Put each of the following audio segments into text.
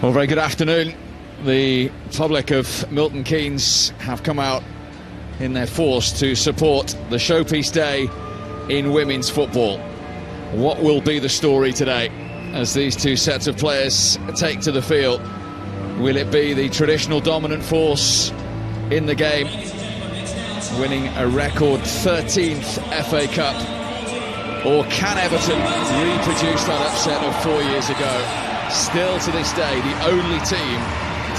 Well, very good afternoon. The public of Milton Keynes have come out in their force to support the showpiece day in women's football. What will be the story today as these two sets of players take to the field? Will it be the traditional dominant force in the game, winning a record 13th FA Cup? Or can Everton reproduce that upset of 4 years ago? Still to this day, the only team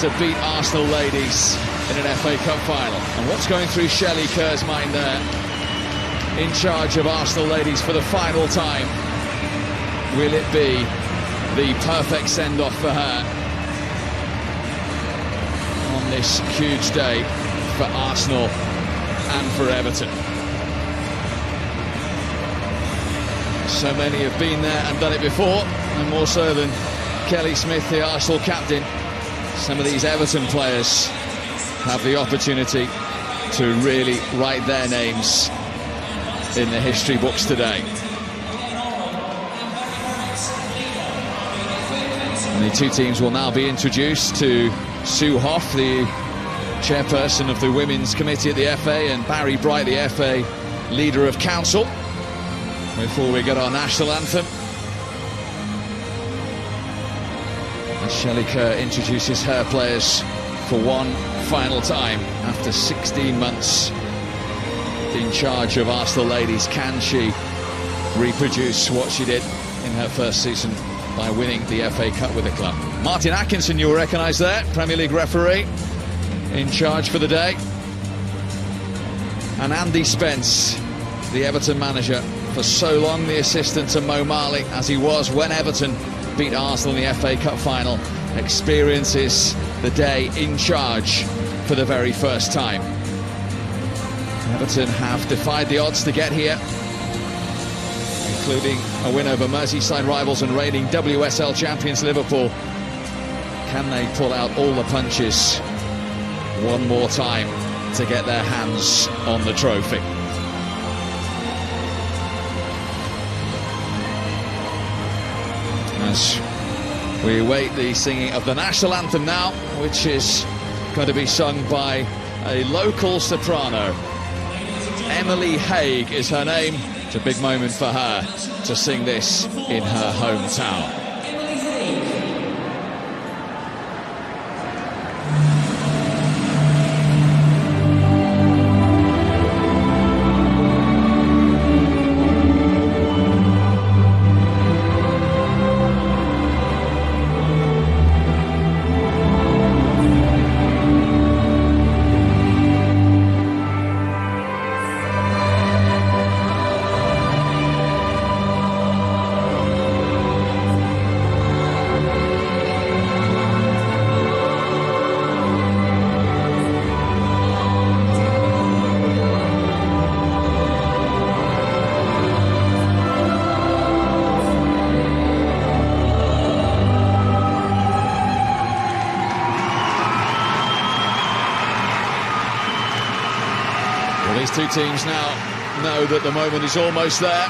to beat Arsenal ladies in an FA Cup final. And what's going through Shelley Kerr's mind there, in charge of Arsenal ladies for the final time? Will it be the perfect send-off for her on this huge day for Arsenal and for Everton? So many have been there and done it before, and more so than Kelly Smith, the Arsenal captain. Some of these Everton players have the opportunity to really write their names in the history books today. And the two teams will now be introduced to Sue Hoff, the chairperson of the Women's Committee at the FA, and Barry Bright, the FA Leader of Council, before we get our national anthem. As Shelley Kerr introduces her players for one final time after 16 months in charge of Arsenal ladies. Can she reproduce what she did in her first season by winning the FA Cup with the club? Martin Atkinson, you'll recognise there, Premier League referee, in charge for the day. And Andy Spence, the Everton manager, for so long the assistant to Mo Marley, as he was when Everton beat Arsenal in the FA Cup final, experiences the day in charge for the very first time. Everton have defied the odds to get here, including a win over Merseyside rivals and reigning WSL champions Liverpool. Can they pull out all the punches one more time to get their hands on the trophy? As we await the singing of the national anthem now, which is going to be sung by a local soprano. Emily Haig is her name. It's a big moment for her to sing this in her hometown. These two teams now know that the moment is almost there.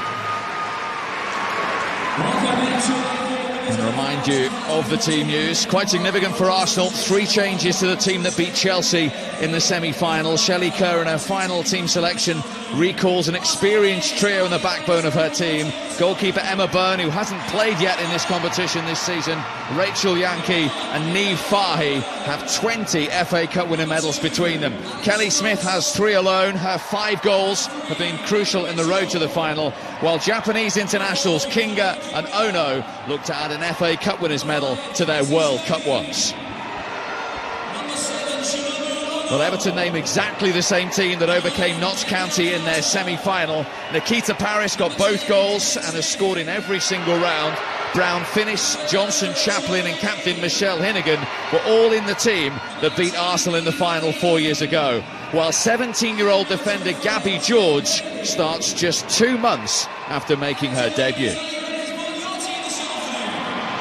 And remind you of the team news. Quite significant for Arsenal. 3 changes to the team that beat Chelsea in the semi-final. Shelley Kerr in her final team selection recalls an experienced trio in the backbone of her team. Goalkeeper Emma Byrne, who hasn't played yet in this competition this season, Rachel Yankee and Niamh Fahy have 20 FA Cup winning medals between them. Kelly Smith has 3 alone. Her 5 goals have been crucial in the road to the final, while Japanese internationals Kinga and Ono look to add an FA Cup winners medal to their World Cup ones. Well, Everton name exactly the same team that overcame Notts County in their semi-final. Nikita Parris got both goals and has scored in every single round. Brown, Finnis, Johnson, Chaplin and captain Michelle Hinnigan were all in the team that beat Arsenal in the final 4 years ago, while 17-year-old defender Gabby George starts just 2 months after making her debut.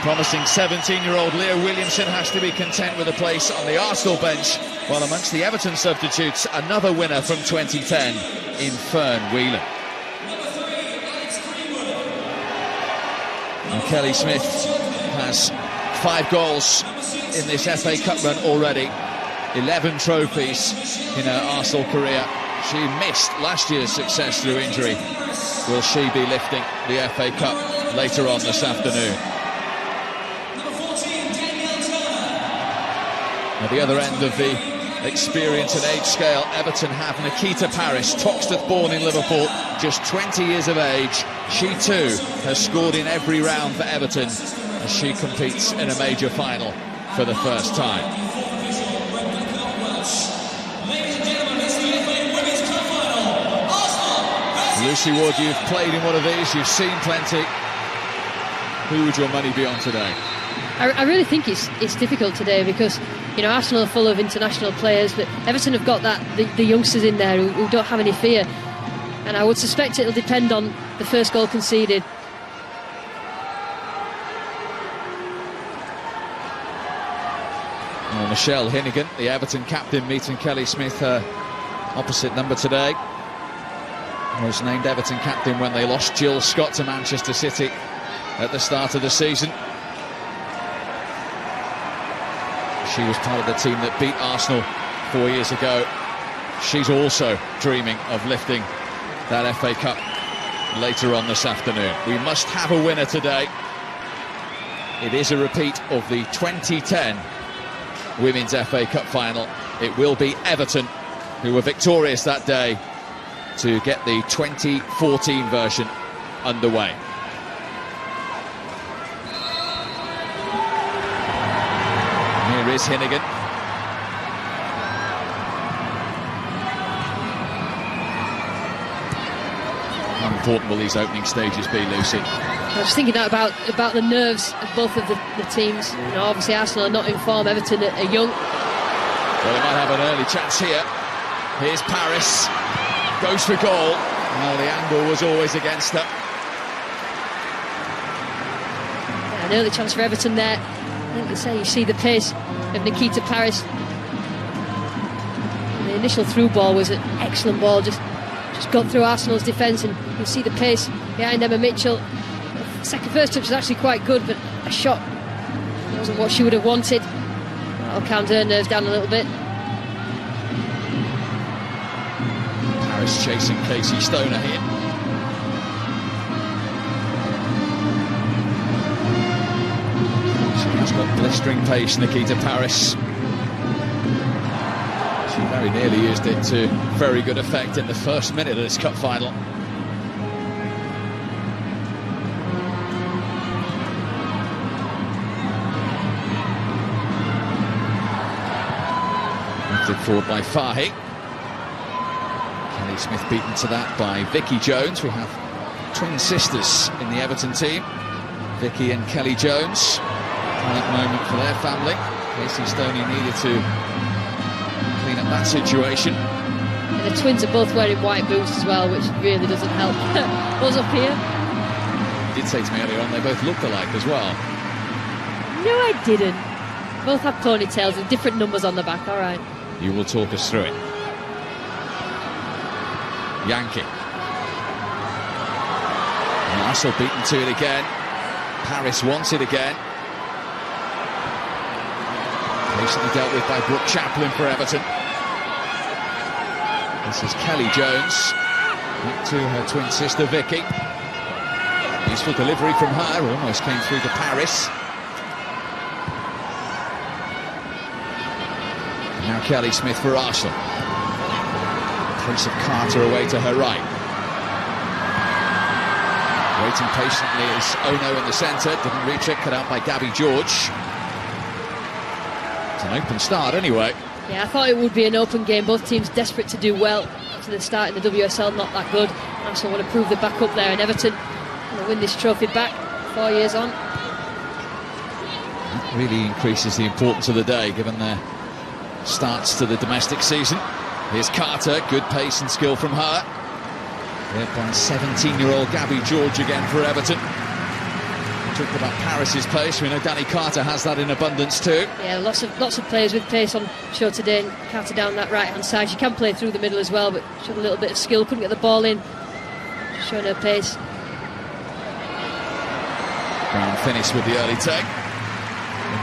Promising 17-year-old Leah Williamson has to be content with a place on the Arsenal bench, while amongst the Everton substitutes, another winner from 2010 in Fern Whelan. And Kelly Smith has 5 goals in this FA Cup run already. 11 trophies in her Arsenal career. She missed last year's success through injury. Will she be lifting the FA Cup later on this afternoon? At the other end of the experience and age scale, Everton have Nikita Parris, Toxteth born in Liverpool, just 20 years of age. She too has scored in every round for Everton as she competes in a major final for the first time. Lucy Wood, you've played in one of these, you've seen plenty. Who would your money be on today? I really think it's difficult today because, you know, Arsenal are full of international players, but Everton have got the youngsters in there who don't have any fear. And I would suspect it'll depend on the first goal conceded. Well, Michelle Hinnigan, the Everton captain, meeting Kelly Smith, her opposite number today. Was named Everton captain when they lost Jill Scott to Manchester City at the start of the season. She was part of the team that beat Arsenal 4 years ago. She's also dreaming of lifting that FA Cup later on this afternoon. We must have a winner today. It is a repeat of the 2010 Women's FA Cup final. It will be Everton who were victorious that day to get the 2014 version underway. Here is Hinnigan. How important will these opening stages be, Lucy? I was thinking about the nerves of both of the teams. You know, obviously Arsenal are not in form, Everton are young. Well, they might have an early chance here. Here's Parris. Goes for goal. Well, the angle was always against her. Yeah, an early chance for Everton there. Like you say, you see the pace of Nikita Parris. And the initial through ball was an excellent ball, just got through Arsenal's defence, and you see the pace behind Emma Mitchell. The first touch was actually quite good, but a shot wasn't what she would have wanted. That'll calm her nerves down a little bit. Parris chasing Casey Stoner here. She's got blistering pace, Nikita Parris. She very nearly used it to very good effect in the first minute of this cup final. Lifted forward by Fahy. Kelly Smith beaten to that by Vicky Jones. We have twin sisters in the Everton team, Vicky and Kelly Jones. That moment for their family. Casey Stoney needed to clean up that situation. And the twins are both wearing white boots as well, which really doesn't help. Was up here. You did say to me earlier on they both looked alike as well. No, I didn't. Both have ponytails with different numbers on the back. All right. You will talk us through it. Yankee. Arsenal beaten to it again. Parris wants it again. Recently dealt with by Brooke Chaplin for Everton. This is Kelly Jones. Back to her twin sister Vicky. Useful delivery from her. Almost came through to Parris. And now Kelly Smith for Arsenal. Pace of Carter away to her right. Waiting patiently is Ono in the centre. Didn't reach it. Cut out by Gabby George. An open start anyway. Yeah, I thought it would be an open game. Both teams desperate to do well after the start in the WSL, not that good. Arsenal want to prove they're back up there, and Everton want to win this trophy back 4 years on. That really increases the importance of the day given their starts to the domestic season. Here's Carter, good pace and skill from her. Led by 17-year-old Gabby George again for Everton. Talked about Parris's pace. We know Danny Carter has that in abundance too. Yeah, lots of players with pace on show today. Carter down that right-hand side. She can play through the middle as well, but showed a little bit of skill. Couldn't get the ball in. Just showing her pace. Brown finished with the early take.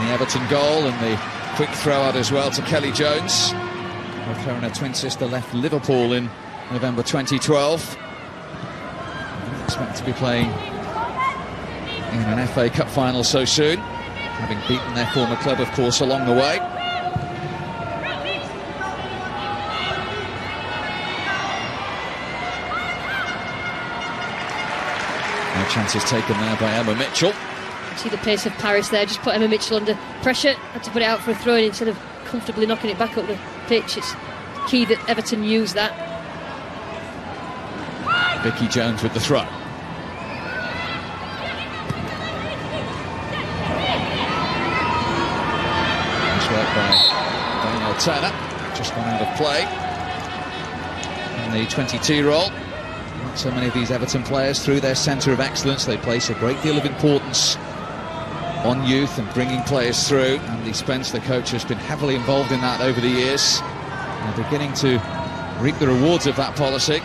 And the Everton goal and the quick throw out as well to Kelly Jones. Both her and her twin sister left Liverpool in November 2012. Didn't expect to be playing in an FA Cup final so soon, having beaten their former club, of course, along the way. No chances taken there by Emma Mitchell. See the pace of Paris there, just put Emma Mitchell under pressure, had to put it out for a throw-in instead of comfortably knocking it back up the pitch. It's key that Everton use that. Vicky Jones with the throw. Nice work by Danielle Turner, just gone out of play in the 22 role. Not so many of these Everton players through their centre of excellence. They place a great deal of importance on youth and bringing players through. Andy Spence, the coach, has been heavily involved in that over the years. They're beginning to reap the rewards of that policy.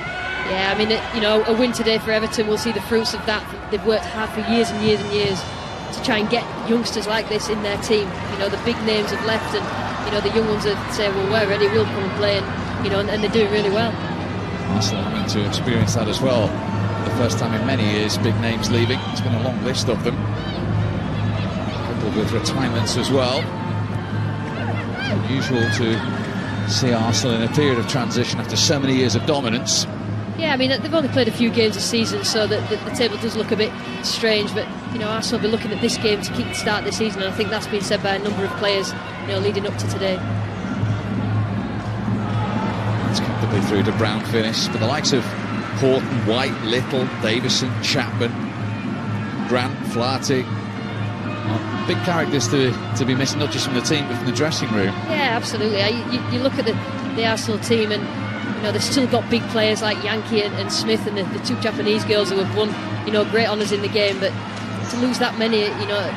Yeah, I mean, a win today for Everton, we'll see the fruits of that. They've worked hard for years and years and years to try and get youngsters like this in their team. The big names have left, and the young ones that say, well, we're ready, we'll come and play, and they're doing really well. Arsenal having to experience that as well. The first time in many years, big names leaving. It's been a long list of them, coupled with retirements as well. Unusual to see Arsenal in a period of transition after so many years of dominance. Yeah, I mean, they've only played a few games this season, so the table does look a bit strange, but Arsenal will be looking at this game to kick the start of the season, and I think that's been said by a number of players leading up to today. It's comfortably through to Brown finish, but the likes of Horton, White, Little, Davison, Chapman, Grant, Flaherty, big characters to be missing, not just from the team but from the dressing room. Yeah, absolutely. You look at the Arsenal team, and they've still got big players like Yankee and Smith, and the two Japanese girls who have won great honours in the game, but to lose that many at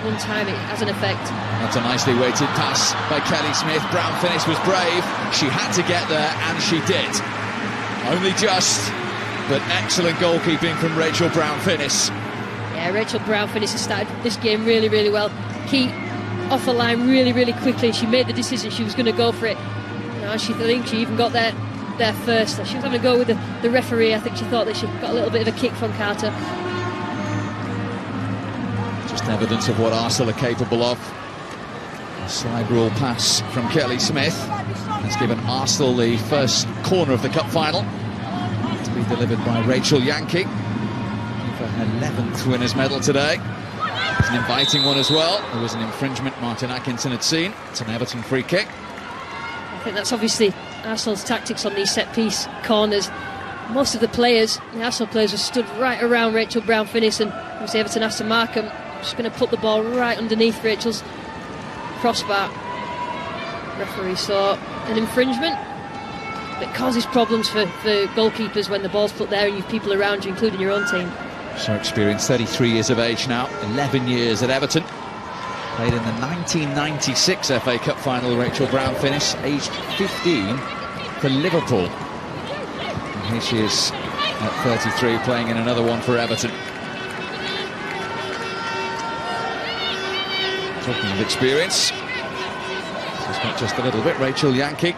one time, it has an effect. That's a nicely weighted pass by Kelly Smith. Brown finish was brave. She had to get there, and she did. Only just, but excellent goalkeeping from Rachel Brown Finnis. Yeah, Rachel Brown Finnis has started this game really, really well. Key off the line really, really quickly. She made the decision she was going to go for it. I think she even got there first. She was having a go with the referee. I think she thought that she got a little bit of a kick from Carter. Just evidence of what Arsenal are capable of. A slide rule pass from Kelly Smith has given Arsenal the first corner of the cup final, to be delivered by Rachel Yankee for her 11th winners' medal today. It's an inviting one as well. There was an infringement Martin Atkinson had seen. It's an Everton free kick. I think that's obviously Arsenal's tactics on these set-piece corners. Most of the Arsenal players, were stood right around Rachel Brown Finnis, and obviously Everton has to mark them. Just going to put the ball right underneath Rachel's crossbar. Referee saw an infringement. It causes problems for goalkeepers when the ball's put there and you've people around you, including your own team. So experienced, 33 years of age now, 11 years at Everton. Played in the 1996 FA Cup final, Rachel Brown Finnis, aged 15 for Liverpool. And here she is at 33, playing in another one for Everton. Talking of experience, she's got just a little bit. Rachel Yankee.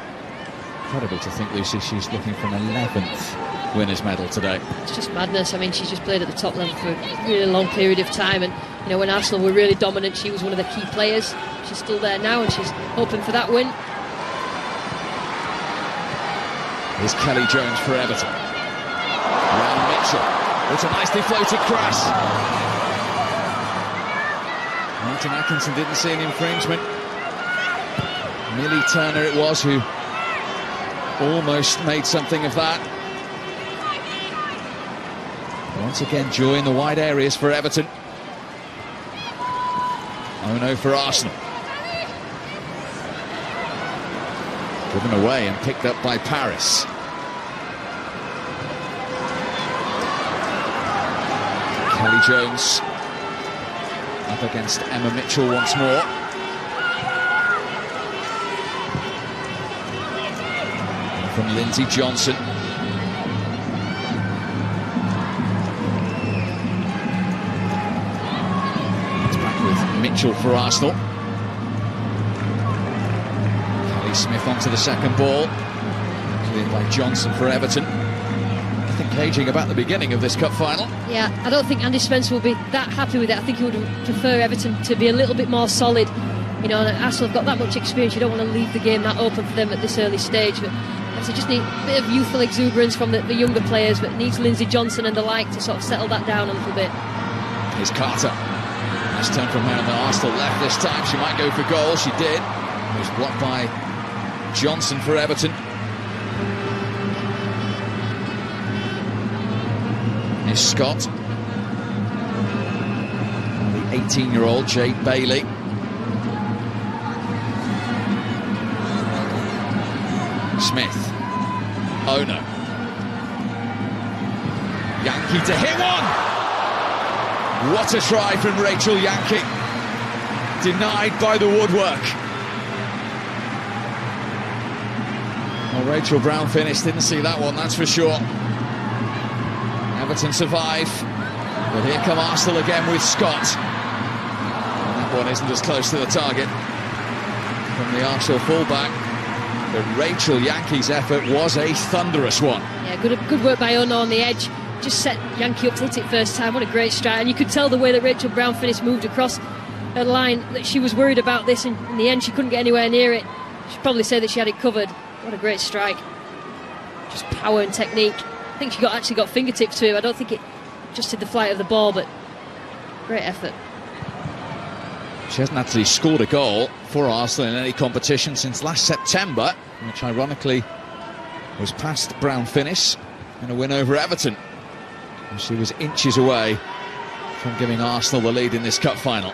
Incredible to think, Lucy, she's looking for an 11th winners' medal today. It's just madness. I mean, she's just played at the top level for a really long period of time, and when Arsenal were really dominant, she was one of the key players. She's still there now, and she's hoping for that win. Here's Kelly Jones for Everton. Around Mitchell. It's a nicely floated cross. Martin Atkinson didn't see an infringement. Millie Turner it was who almost made something of that. Once again, joy in the wide areas for Everton. Oh no for Arsenal. Driven away and picked up by Paris. Kelly Jones up against Emma Mitchell once more. And from Lindsay Johnson. It's back with Mitchell for Arsenal. Kelly Smith onto the second ball. Cleared by Johnson for Everton. Nothing caging about the beginning of this cup final. Yeah, I don't think Andy Spencer will be that happy with it. I think he would prefer Everton to be a little bit more solid. You know, Arsenal have got that much experience. You don't want to leave the game that open for them at this early stage. But they just need a bit of youthful exuberance from the younger players, but it needs Lindsay Johnson and the like to sort of settle that down a little bit. Here's Carter. Nice turn from her on the Arsenal left this time. She might go for goal. She did. It was blocked by Johnson for Everton. Here's Scott. The 18-year-old Jade Bailey. Smith. Oh no. Yankee to hit one! What a try from Rachel Yankee. Denied by the woodwork. Well, Rachel Brown finished, didn't see that one, that's for sure. Everton survive, but here come Arsenal again with Scott. And that one isn't as close to the target from the Arsenal fullback. But Rachel Yankee's effort was a thunderous one. Yeah, good work by Ono on the edge. Just set Yankee up to hit it first time. What a great strike. And you could tell the way that Rachel Brown finished, moved across her line, that she was worried about this, and in the end she couldn't get anywhere near it. She'd probably say that she had it covered. What a great strike. Just power and technique. I think she actually got fingertips to him. I don't think it adjusted the flight of the ball, but great effort. She hasn't actually scored a goal for Arsenal in any competition since last September, which ironically was past Brown finish in a win over Everton. And she was inches away from giving Arsenal the lead in this cup final.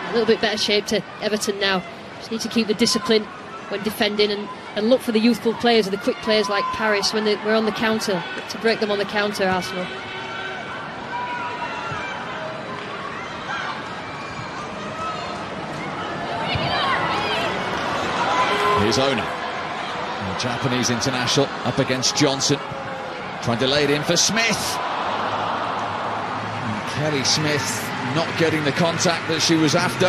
A little bit better shape to Everton now. Just need to keep the discipline when defending and look for the youthful players or the quick players like Paris when we're on the counter, to break them on the counter, Arsenal. Here's Ono, the Japanese international, up against Johnson. Trying to lay it in for Smith. And Kelly Smith not getting the contact that she was after.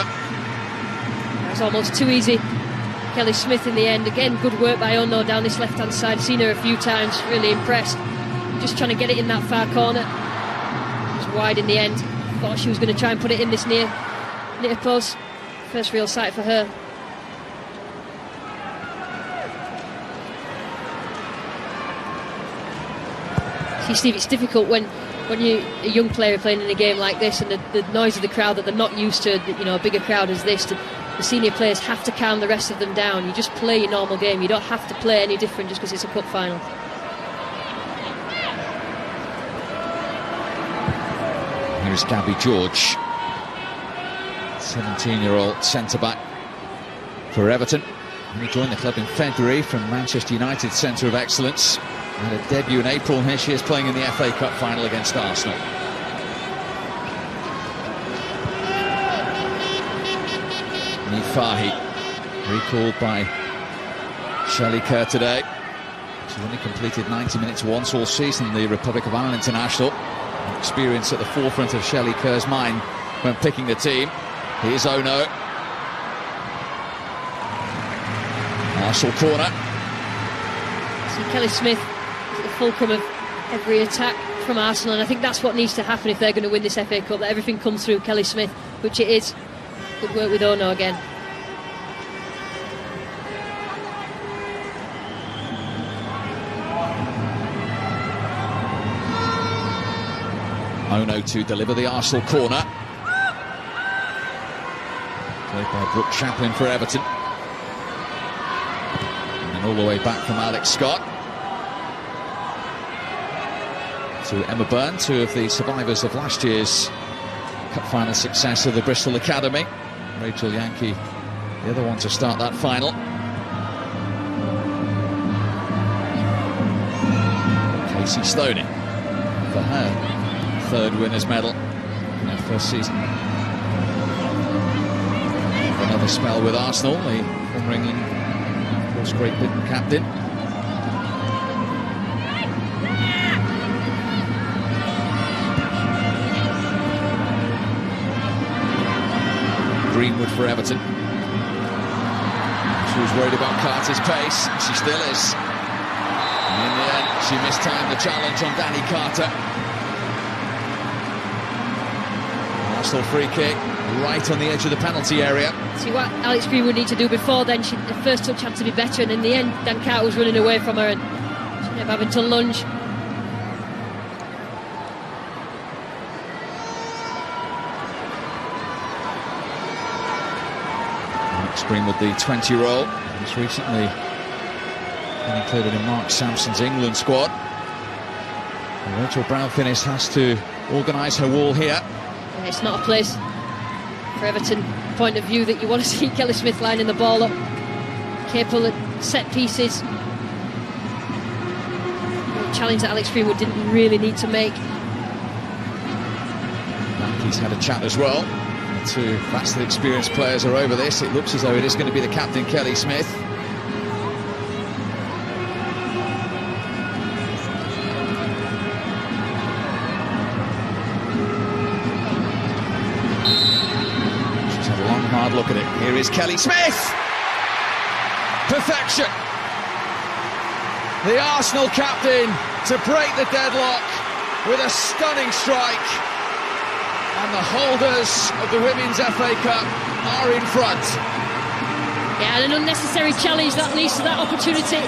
It was almost too easy. Kelly Smith in the end. Again, good work by Ono down this left-hand side. Seen her a few times, really impressed. Just trying to get it in that far corner. It was wide in the end. Thought she was going to try and put it in this near post. First real sight for her. See, Steve, it's difficult when you're a young player playing in a game like this, and the noise of the crowd that they're not used to, you know, a bigger crowd as this. The senior players have to calm the rest of them down. You just play your normal game. You don't have to play any different just because it's a cup final. Here's Gabby George, 17-year-old centre-back for Everton. He joined the club in February from Manchester United Centre of Excellence. Had a debut in April, and here she is playing in the FA Cup final against Arsenal. Nifahi, recalled by Shelley Kerr today. She's only completed 90 minutes once all season, the Republic of Ireland international. Experience at the forefront of Shelley Kerr's mind when picking the team. Here's Ono. Arsenal corner. See Kelly Smith at the fulcrum of every attack from Arsenal, and I think that's what needs to happen if they're going to win this FA Cup, that everything comes through Kelly Smith, which it is. Good work with Ono again. Ono to deliver the Arsenal corner. Played by Brooke Chaplin for Everton. And all the way back from Alex Scott. To Emma Byrne, two of the survivors of last year's cup final success of the Bristol Academy. Rachel Yankee, the other one to start that final. Casey Stoney for her third winner's medal in her first season. Another spell with Arsenal, the former England, of course, Great Britain captain. Greenwood for Everton. She was worried about Carter's pace, and she still is. And in the end, she mistimed the challenge on Danny Carter. Arsenal free kick, right on the edge of the penalty area. See what Alex Green would need to do before then. The first touch had to be better, and in the end, Dan Carter was running away from her, and she ended up having to lunge. Alex Green with the 20 role. He's recently been included in Mark Sampson's England squad. And Rachel Brown-Finnis has to organise her wall here. Yeah, it's not a place for Everton point of view that you want to see Kelly Smith lining the ball up, capable of set pieces. A challenge that Alex Greenwood didn't really need to make. He's had a chat as well. The two vastly experienced players are over this. It looks as though it is going to be the captain, Kelly Smith. Look at it. Here is Kelly Smith. Perfection. The Arsenal captain to break the deadlock with a stunning strike. And the holders of the Women's FA Cup are in front. Yeah, and an unnecessary challenge that leads to that opportunity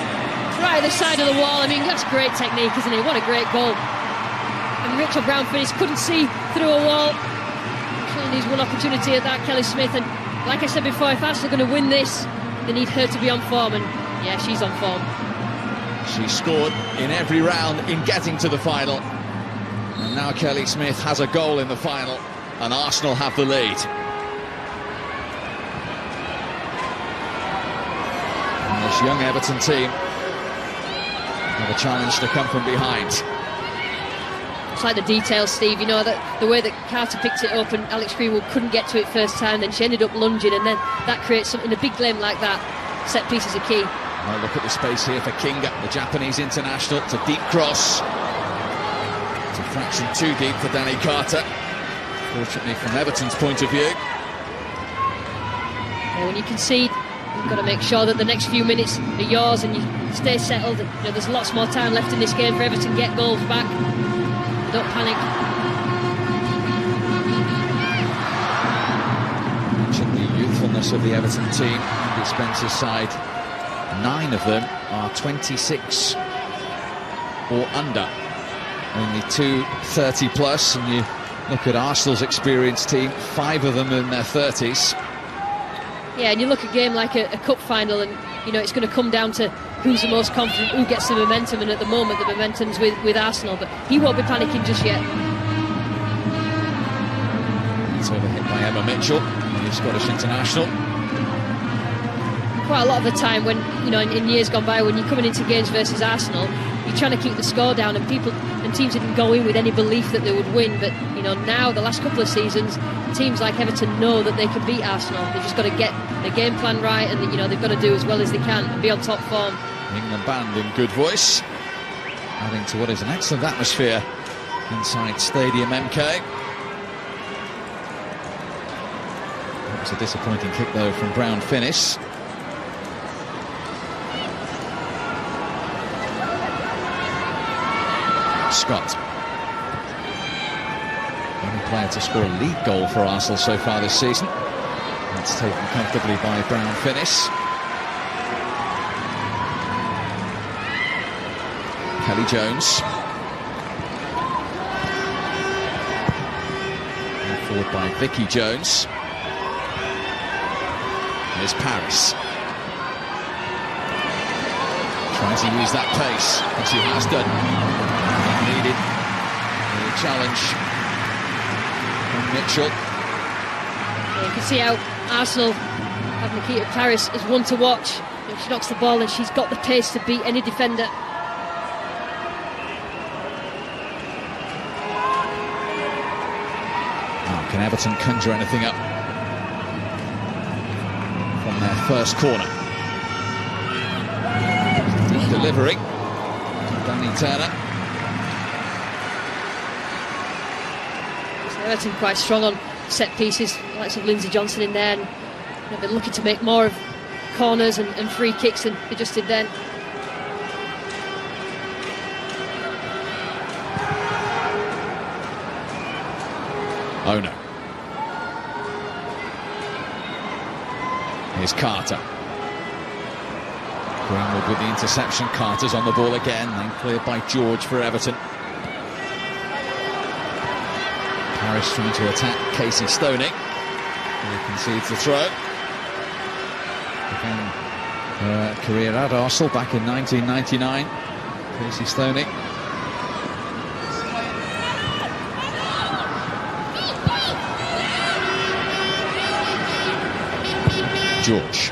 right at the side of the wall. I mean, that's great technique, isn't it? What a great goal. And Rachel Brown-Finnis couldn't see through a wall. She only needs one opportunity at that, Kelly Smith. And like I said before, if Arsenal are going to win this, they need her to be on form, and yeah, she's on form. She scored in every round in getting to the final, and now Kelly Smith has a goal in the final, and Arsenal have the lead. And this young Everton team have a challenge to come from behind. It's like the details, Steve, you know, that the way that Carter picked it up and Alex Greenwood couldn't get to it first time, then she ended up lunging, and then that creates something, a big game like that. Set pieces are key. Well, look at the space here for Kinga, the Japanese international. It's a deep cross. It's a fraction too deep for Danny Carter. Fortunately, from Everton's point of view. Yeah, when you concede, you've got to make sure that the next few minutes are yours and you stay settled. You know, there's lots more time left in this game for Everton to get goals back. Don't panic. Mention the youthfulness of the Everton team. Andy Spencer's side, 9 of them are 26 or under. Only 2 30 plus, and you look at Arsenal's experienced team, 5 of them in their 30s. Yeah, and you look at a game like a cup final, and you know it's going to come down to who's the most confident, who gets the momentum, and at the moment the momentum's with Arsenal, but he won't be panicking just yet. It's overhit by Emma Mitchell, the Scottish international. Quite a lot of the time when, you know, in years gone by, when you're coming into games versus Arsenal, you're trying to keep the score down, and people and teams didn't go in with any belief that they would win, but you know, now the last couple of seasons, teams like Everton know that they can beat Arsenal. They've just got to get the game plan right, and you know, they've got to do as well as they can and be on top form. England band in good voice, adding to what is an excellent atmosphere inside Stadium MK. That was a disappointing kick though from Brown-Finnis. Scott, only player to score a league goal for Arsenal so far this season. That's taken comfortably by Brown-Finnis. Kelly Jones. And forward by Vicky Jones. Here's Paris. Tries to use that pace, as he has done. Needed the challenge from Mitchell. Yeah, you can see how Arsenal have Nikita Paris as one to watch. You know, she knocks the ball and she's got the pace to beat any defender. Can Everton conjure anything up from their first corner? Deep delivery. Danny Turner. So Everton quite strong on set pieces, likes of Lindsay Johnson in there, and they've been looking to make more of corners and free kicks than they just did then. Oh no. Here's Carter. Greenwood with the interception. Carter's on the ball again, then cleared by George for Everton. Paris trying to attack Casey Stoney. He concedes the throw. Began her career at Arsenal back in 1999. Casey Stoney. George.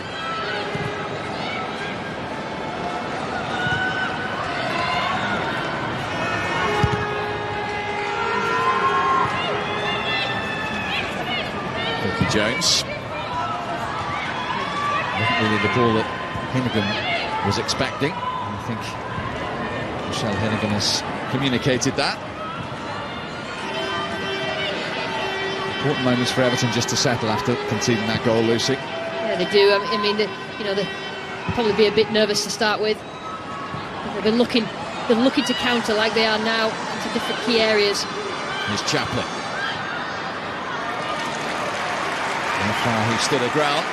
Jones. Wasn't really the ball that Hennigan was expecting. I think Michelle Hennigan has communicated that. Important moments for Everton just to settle after conceding that goal, Lucy. Yeah, they do. I mean, they'll probably be a bit nervous to start with. They've been looking to counter like they are now into different key areas. Here's Chaplin. He stood her ground.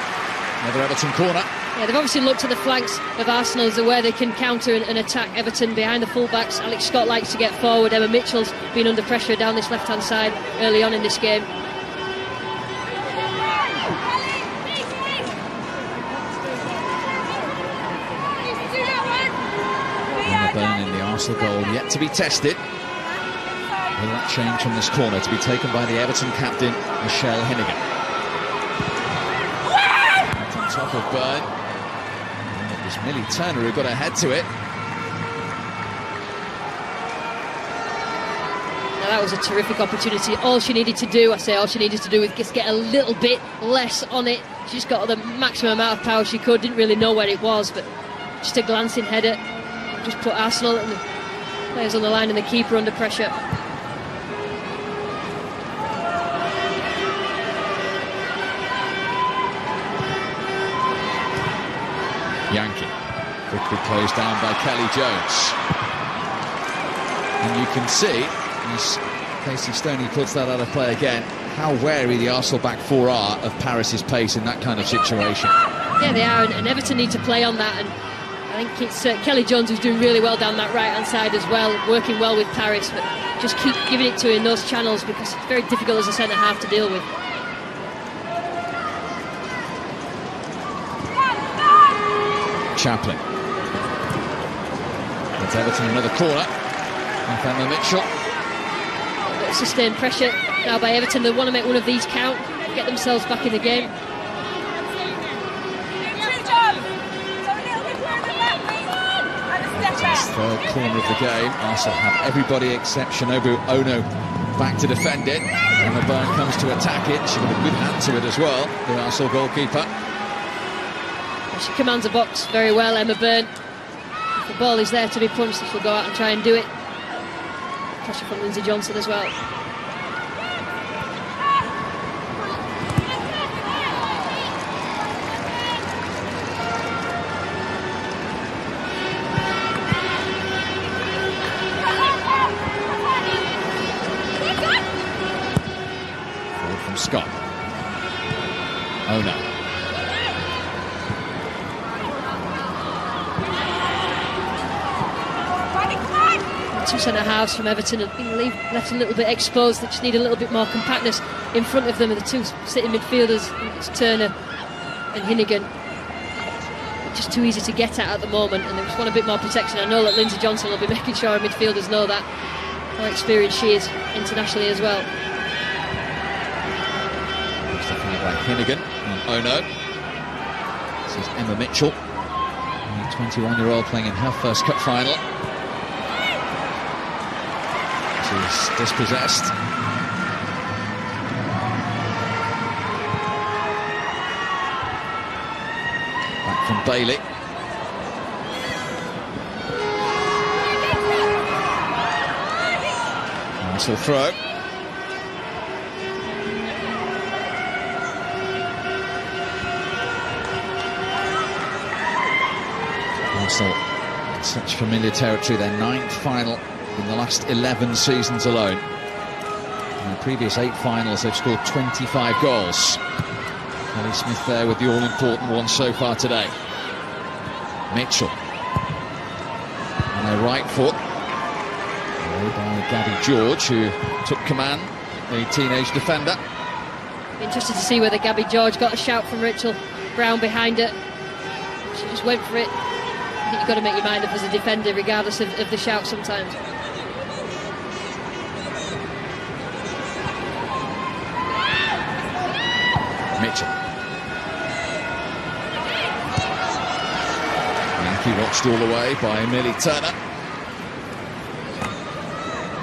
Another Everton corner. Yeah, they've obviously looked to the flanks of Arsenal as where they can counter and attack Everton behind the fullbacks. Alex Scott likes to get forward. Emma Mitchell's been under pressure down this left-hand side early on in this game. Emma Byrne in the Arsenal goal yet to be tested. Will that change from this corner to be taken by the Everton captain, Michelle Hennigan? Top of Byrne. And it was Millie Turner who got ahead to it. Now that was a terrific opportunity. All she needed to do was just get a little bit less on it. She just got the maximum amount of power she could. Didn't really know where it was, but just a glancing header just put Arsenal and the players on the line and the keeper under pressure. Yankee, quickly closed down by Kelly Jones. And you can see, as Casey Stoney puts that out of play again, how wary the Arsenal back four are of Paris's pace in that kind of situation. Yeah, they are, and Everton need to play on that. And I think it's Kelly Jones who's doing really well down that right-hand side as well, working well with Paris, but just keep giving it to her in those channels because it's very difficult as a centre-half to deal with. Chaplin. That's Everton another corner. And Emma Mitchell. A bit of sustained pressure now by Everton. They want to make one of these count, get themselves back in the game. Everton's third corner of the game. Arsenal have everybody except Shinobu Ono back to defend it. Emma Byrne comes to attack it. She got a good hand to it as well, the Arsenal goalkeeper. She commands a box very well, Emma Byrne. If the ball is there to be punched, she'll go out and try and do it. Pressure from Lindsay Johnson as well. Forward from Scott. Oh no. Two centre-halves from Everton have been left a little bit exposed. They just need a little bit more compactness in front of them, and the two sitting midfielders, it's Turner and Hennigan, just too easy to get at the moment, and they just want a bit more protection. I know that Lindsay Johnson will be making sure our midfielders know that, how experienced she is internationally as well. Stephanie like Hennigan and Ono. This is Emma Mitchell, the 21-year-old playing in her first cup final. She's dispossessed. Back from Bailey. Arsenal throw. Arsenal, such familiar territory, their 9th final in the last 11 seasons alone. In the previous 8 finals, they've scored 25 goals. Kelly Smith there with the all-important one so far today. Mitchell on their right foot, by Gabby George, who took command, the teenage defender. Interested to see whether Gabby George got a shout from Rachel Brown behind her. She just went for it. I think you've got to make your mind up as a defender regardless of the shout sometimes. Mitchell. Yankee watched all the way by Millie Turner,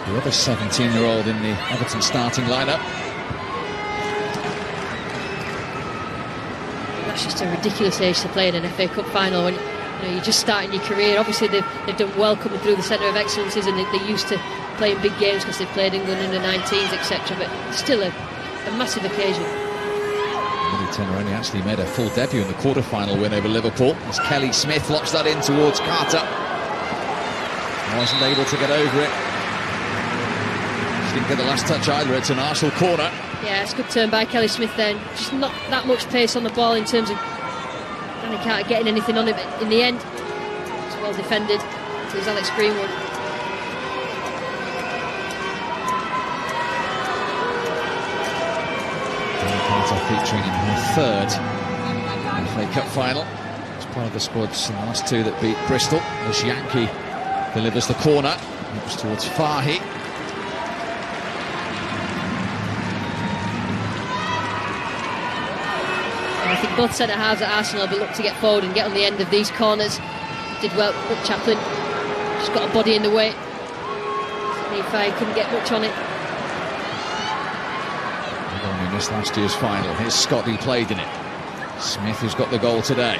the other 17-year-old in the Everton starting lineup. That's just a ridiculous age to play in an FA Cup final when you're just starting your career. Obviously they've done well coming through the centre of excellences, and they're used to playing big games because they've played England under 19s, etc. But still a massive occasion. Millie Turner only actually made her full debut in the quarter-final win over Liverpool, as Kelly Smith lobs that in towards Carter. Wasn't able to get over it. She didn't get the last touch either. It's an Arsenal corner. Yeah, it's a good turn by Kelly Smith then. Just not that much pace on the ball in terms of Danny Carter getting anything on it, but in the end it's well defended. So it's Alex Greenwood. Danny Carter featuring in her 3rd FA Cup final. It's part of the squads in the last 2 that beat Bristol, as Yankee delivers the corner. It was towards Fahy. I think both centre-halves at Arsenal will look to get forward and get on the end of these corners. Did well, but Chaplin just got a body in the way. Fahy couldn't get much on it. In this last year's final, here's Scott, who played in it. Smith, who's got the goal today.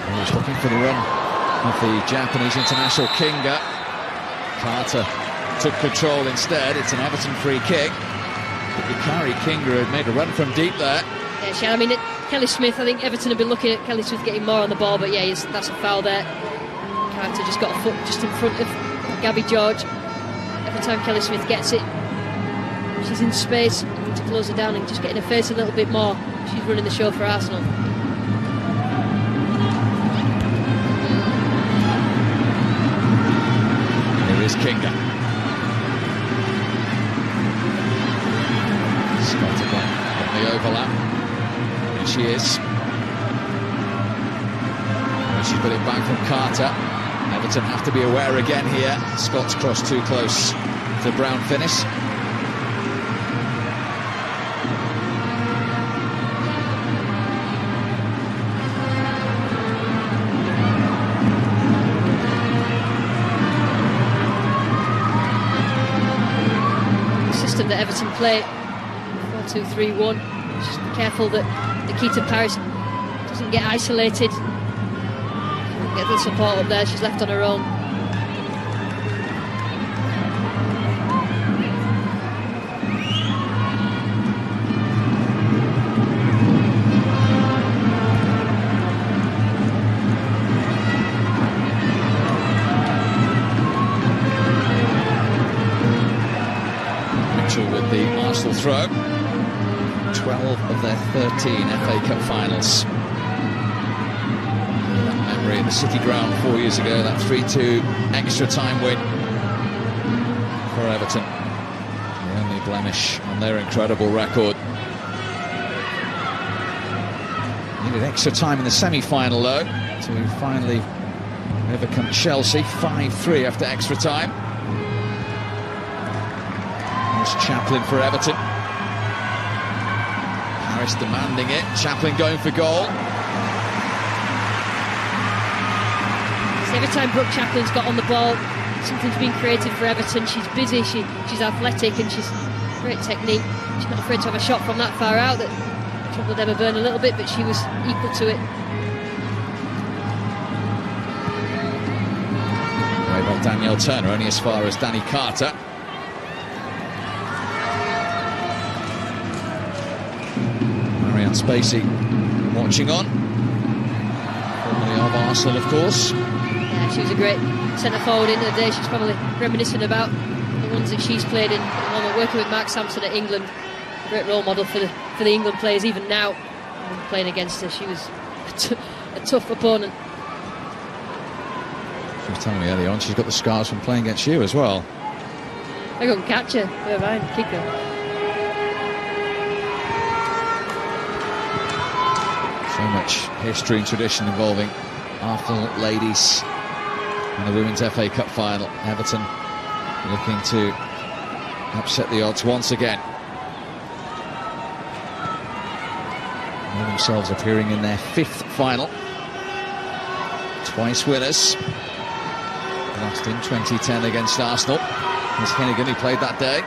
He's looking for the run of the Japanese international Kinga. Carter took control instead. It's an Everton free kick. But Yukari Kinga had made a run from deep there. Yeah, I mean, Kelly Smith, I think Everton have been looking at Kelly Smith getting more on the ball, but yeah, that's a foul there. Carter just got a foot just in front of Gabby George. Every time Kelly Smith gets it, she's in space to close her down and just getting her face a little bit more. She's running the show for Arsenal. Here is Kinga. Scott again on the overlap. Here she is. And she's got it back from Carter. Everton have to be aware again here. Scott's crossed too close to Brown finish. The system that Everton play, 4-2-3-1. Just be careful that Nikita Paris doesn't get isolated. Get the support up there, she's left on her own. Mitchell with the Arsenal throw. 12 of their 13 FA Cup finals. In the City Ground 4 years ago, that 3-2 extra time win for Everton. The only blemish on their incredible record. Needed extra time in the semi-final though to finally overcome Chelsea 5-3 after extra time. There's Chaplin for Everton. Paris demanding it. Chaplin going for goal. Every time Brooke Chaplin's got on the ball, something's been created for Everton. She's busy, she's athletic, and she's great technique. She's not afraid to have a shot from that far out that troubled Emma Byrne a little bit, but she was equal to it. Right about Danielle Turner, only as far as Danny Carter. Marianne Spacey watching on. of Arsenal, of course. Yeah, she was a great centre forward in her day. She's probably reminiscent about the ones that she's played in at the moment, working with Mark Sampson at England. A great role model for the England players, even now. Playing against her, she was a tough opponent. She was telling me earlier on she's got the scars from playing against you as well. I couldn't catch her. Never mind, kick her. So much history and tradition involving Arsenal ladies and the Women's FA Cup final. Everton looking to upset the odds once again. They themselves appearing in their 5th final. Twice winners. Lost in 2010 against Arsenal. It was Hennigan who played that day.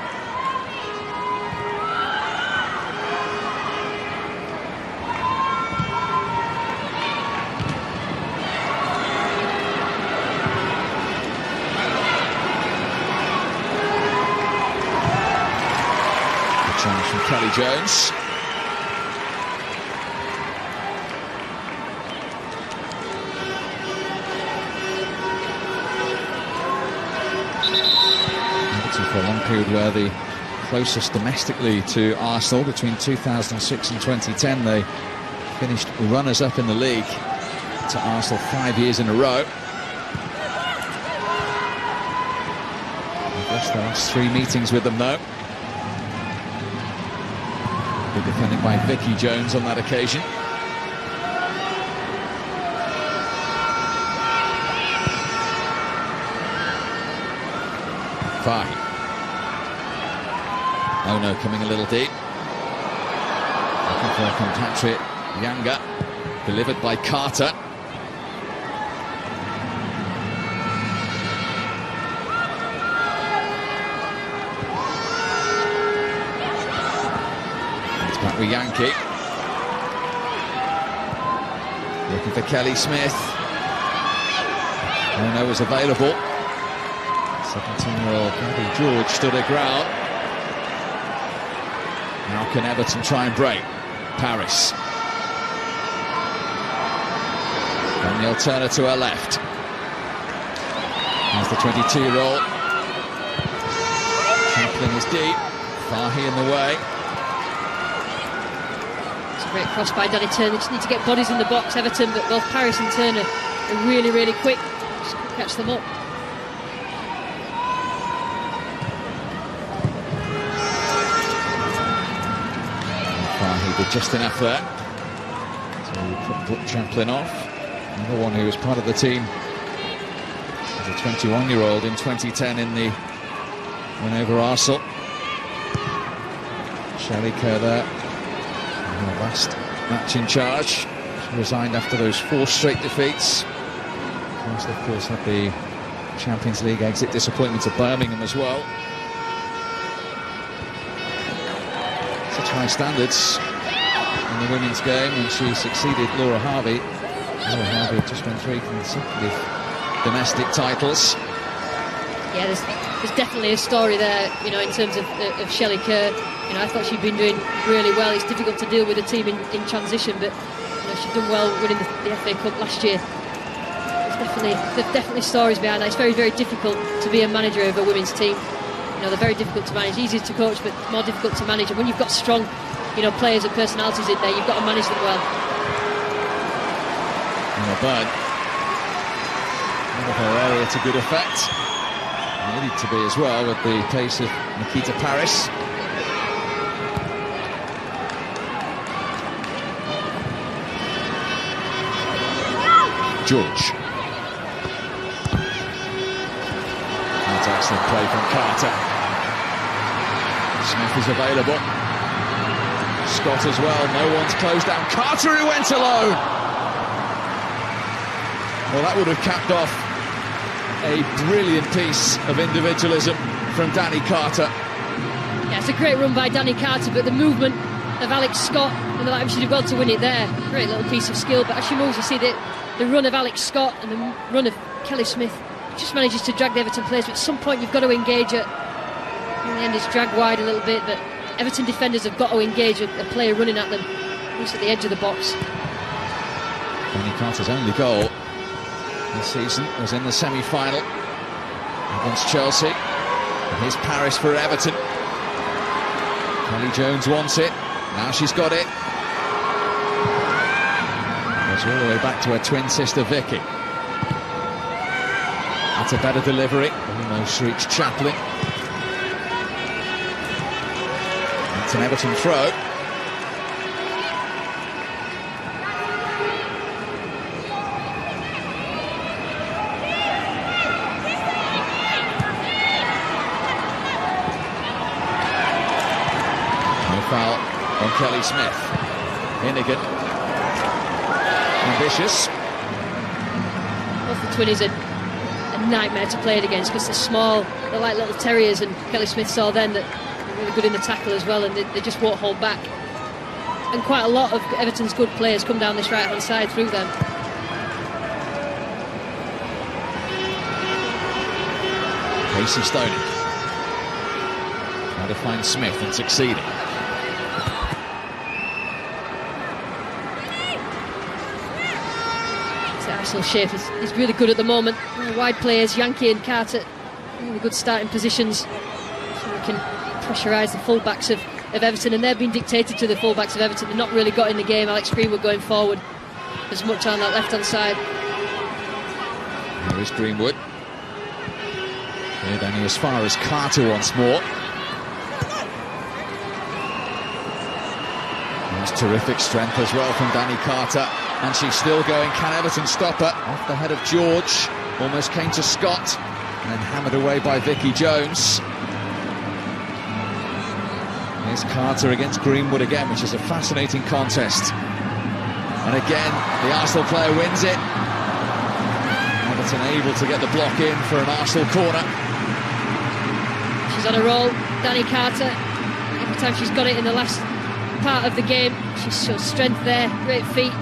Good challenge from Kelly Jones. For a long period where the closest domestically to Arsenal between 2006 and 2010, they finished runners-up in the league to Arsenal 5 years in a row. They've lost their last 3 meetings with them though. Good defending by Vicky Jones on that occasion. Fine. Oh no, coming a little deep. Looking for a compatriot, Yanga. Delivered by Carter. It's back with Yankee. Looking for Kelly Smith. Oh no, was available. 17-year-old Gabby George stood her ground. Now can Everton try and break? Paris. Danielle Turner to her left. There's the 22-year-old. Chaplin is deep. Fahy in the way. It's a great cross by Danny Turner. Just need to get bodies in the box, Everton, but both Paris and Turner are really, really quick. Just catch them up. He did just enough there to put Chaplin off. Another one who was part of the team as a 21-year-old in 2010 in the win over Arsenal. Shelley Kerr there, in her last match in charge. She resigned after those 4 straight defeats. Arsenal, of course, had the Champions League exit disappointment at Birmingham as well. Such high standards in the women's game, and she succeeded Laura Harvey. Laura Harvey just won 3 consecutive domestic titles. Yeah, there's definitely a story there, you know, in terms of Shelley Kerr. You know, I thought she'd been doing really well. It's difficult to deal with a team in transition, but you know, she'd done well winning the FA Cup last year. There's definitely stories behind that. It's very, very difficult to be a manager of a women's team. You know, they're very difficult to manage. Easier to coach, but more difficult to manage. And when you've got strong, you know, players and personalities in there, you've got to manage them well. Not bad. Out of her area to good effect. Needed to be as well with the pace of Nikita Paris. George. That's excellent play from Carter. Smith is available. Scott as well. No one's closed down. Carter who went alone. Well, that would have capped off a brilliant piece of individualism from Danny Carter. Yeah, it's a great run by Danny Carter, but the movement of Alex Scott, and the she'd have gone to win it there. Great little piece of skill, but as she moves, you see the run of Alex Scott and the run of Kelly Smith. Just manages to drag the Everton players, but at some point you've got to engage it. In the end, it's dragged wide a little bit, but Everton defenders have got to engage a player running at them, at least at the edge of the box. Danny Carter's only goal this season was in the semi-final against Chelsea. And here's Paris for Everton. Kelly Jones wants it. Now she's got it. Goes all the way back to her twin sister Vicky. That's a better delivery. Almost reached Chaplin. It's an Everton throw. No foul on Kelly Smith. Hinnigan. Ambitious. Both the twinnies are a nightmare to play it against because they're small, they're like little terriers, and Kelly Smith saw then that they're really good in the tackle as well, and they just won't hold back. And quite a lot of Everton's good players come down this right hand side through them. Casey Stoney trying to find Smith and succeeding. Arsenal shape is really good at the moment. Wide players, Yankee and Carter, really good starting positions, so we can pressurise the full-backs of Everton, and they're being dictated to the full-backs of Everton. They're not really got in the game. Alex Greenwood going forward as much on that left-hand side. Here is Greenwood. Cleared only as far as Carter once more. There's terrific strength as well from Danny Carter. And she's still going. Can Everton stop her? Off the head of George. Almost came to Scott. And then hammered away by Vicky Jones. Here's Carter against Greenwood again, which is a fascinating contest. And again, the Arsenal player wins it. Everton able to get the block in for an Arsenal corner. She's on a roll. Danny Carter. Every time she's got it in the last part of the game, she shows strength there. Great feet.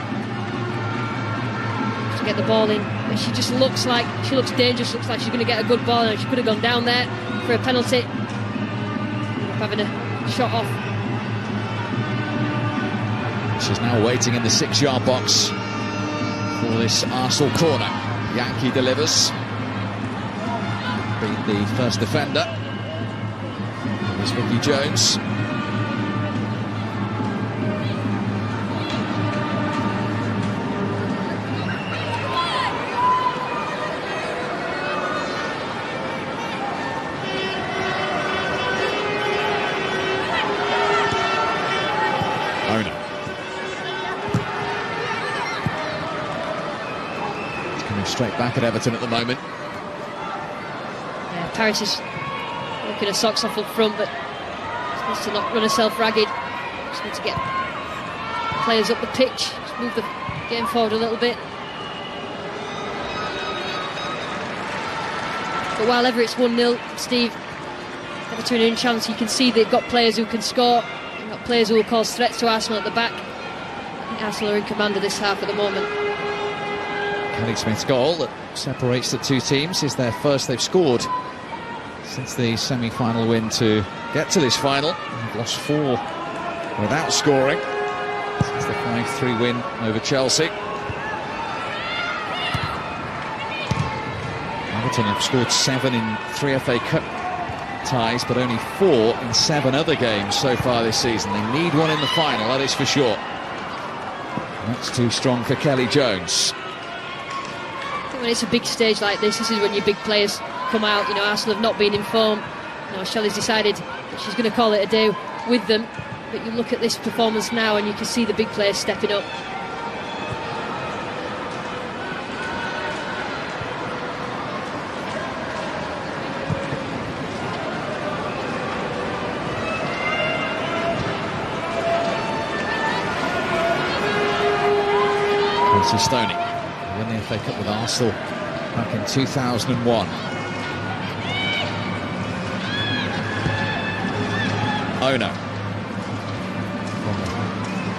Get the ball in, but she just looks dangerous, looks like she's going to get a good ball, and she could have gone down there for a penalty. Having a shot off. She's now waiting in the 6-yard box for this Arsenal corner. Yankee delivers. Beat the first defender. There's Vicky Jones. Straight back at Everton at the moment. Yeah, Paris is looking her socks off up front, but she needs to not run herself ragged. Just need to get players up the pitch, just move the game forward a little bit. But while ever it's 1-0, Steve, Everton are in chance. You can see they've got players who can score, they've got players who will cause threats to Arsenal at the back. I think Arsenal are in command of this half at the moment. Kelly Smith's goal that separates the two teams is their first they've scored since the semi-final win to get to this final. They've lost 4 without scoring since the 5-3 win over Chelsea. Everton have scored 7 in 3 FA Cup ties, but only 4 in 7 other games so far this season. They need one in the final, that is for sure. That's too strong for Kelly Jones. When it's a big stage like this is when your big players come out. You know, Arsenal have not been in form. You know, Shelley's decided that she's going to call it a day with them. But you look at this performance now and you can see the big players stepping up. Casey Stoney won the FA Cup with Arsenal back in 2001. Ono,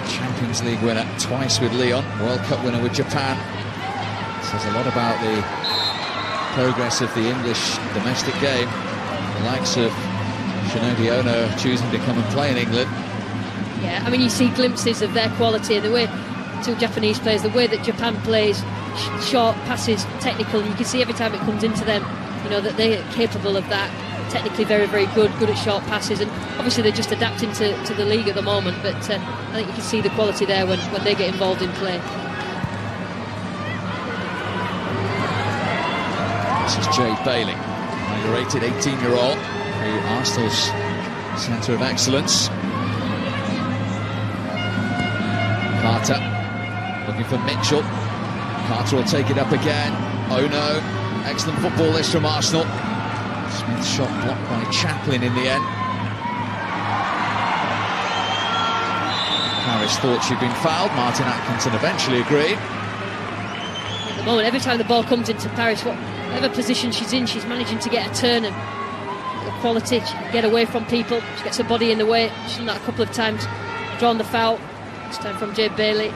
Champions League winner twice with Lyon, World Cup winner with Japan. Says a lot about the progress of the English domestic game. The likes of Shinobi Ono choosing to come and play in England. Yeah, I mean, you see glimpses of their quality, the way two Japanese players, the way that Japan plays, short passes, technical. You can see every time it comes into them, you know, that they're capable of that. Technically very, very good at short passes, and obviously they're just adapting to the league at the moment, but I think you can see the quality there when they get involved in play. This is Jade Bailey, underrated 18-year-old, Arsenal's centre of excellence. Carter looking for Mitchell. Carter will take it up again. Oh no, excellent football this from Arsenal. Smith's shot blocked by Chaplin in the end. Harris thought she'd been fouled. Martin Atkinson eventually agreed. At the moment, every time the ball comes into Paris, whatever position she's in, she's managing to get a turn and the quality. She can get away from people. She gets her body in the way. She's done that a couple of times. Drawn the foul. This time from Jade Bailey.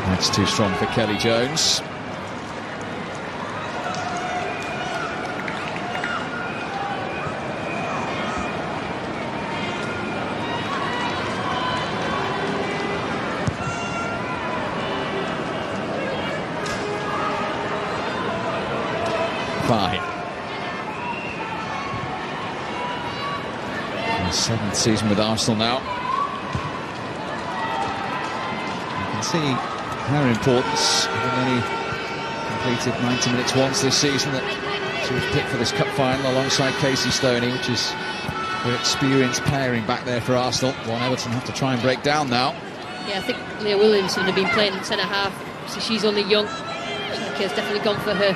That's too strong for Kelly Jones. Fine. Seventh season with Arsenal now. You can see her importance, having only completed 90 minutes once this season, that she was picked for this cup final alongside Casey Stoney, which is an experienced pairing back there for Arsenal. One Everton have to try and break down now. Yeah, I think Leah Williamson have been playing in centre-half, so she's only young. She has definitely gone for her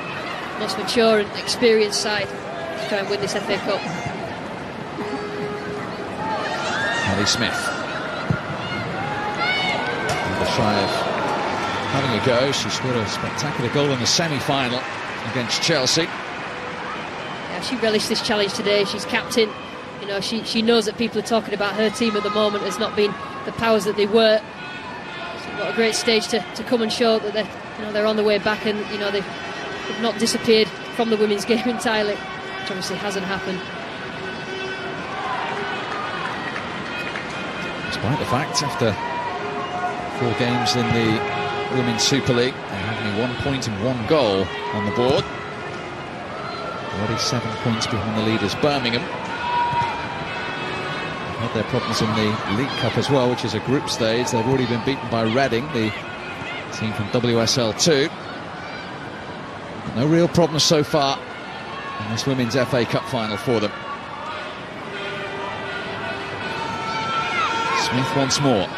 most mature and experienced side to try and win this FA Cup. Ellie Smith. Shy of having a go. She scored a spectacular goal in the semi-final against Chelsea. Yeah, she relished this challenge today. She's captain. You know, she knows that people are talking about her team at the moment as not being the powers that they were. So what a great stage to come and show that they're on the way back, and you know they've not disappeared from the women's game entirely, which obviously hasn't happened. Despite the fact, after 4 games in the Women's Super League, they have only 1 point and 1 goal on the board. Already 7 points behind the leaders, Birmingham. They've had their problems in the League Cup as well, which is a group stage. They've already been beaten by Reading, the team from WSL 2. No real problems so far in this Women's FA Cup final for them. Smith once more.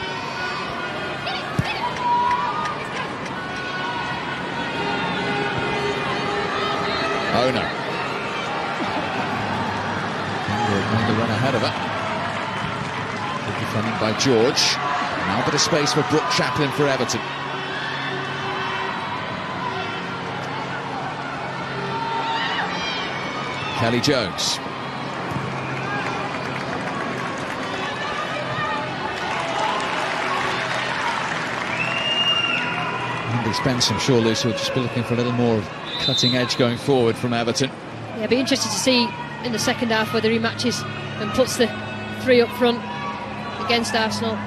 Oh no. Made the run ahead of her. Good defending by George. Now a bit of space for Brooke Chaplin for Everton. Kelly Jones. Andy Spence, I'm sure, Lucy, will just be looking for a little more cutting edge going forward from Everton. Yeah, it'll be interesting to see in the second half whether he matches and puts the 3 up front against Arsenal.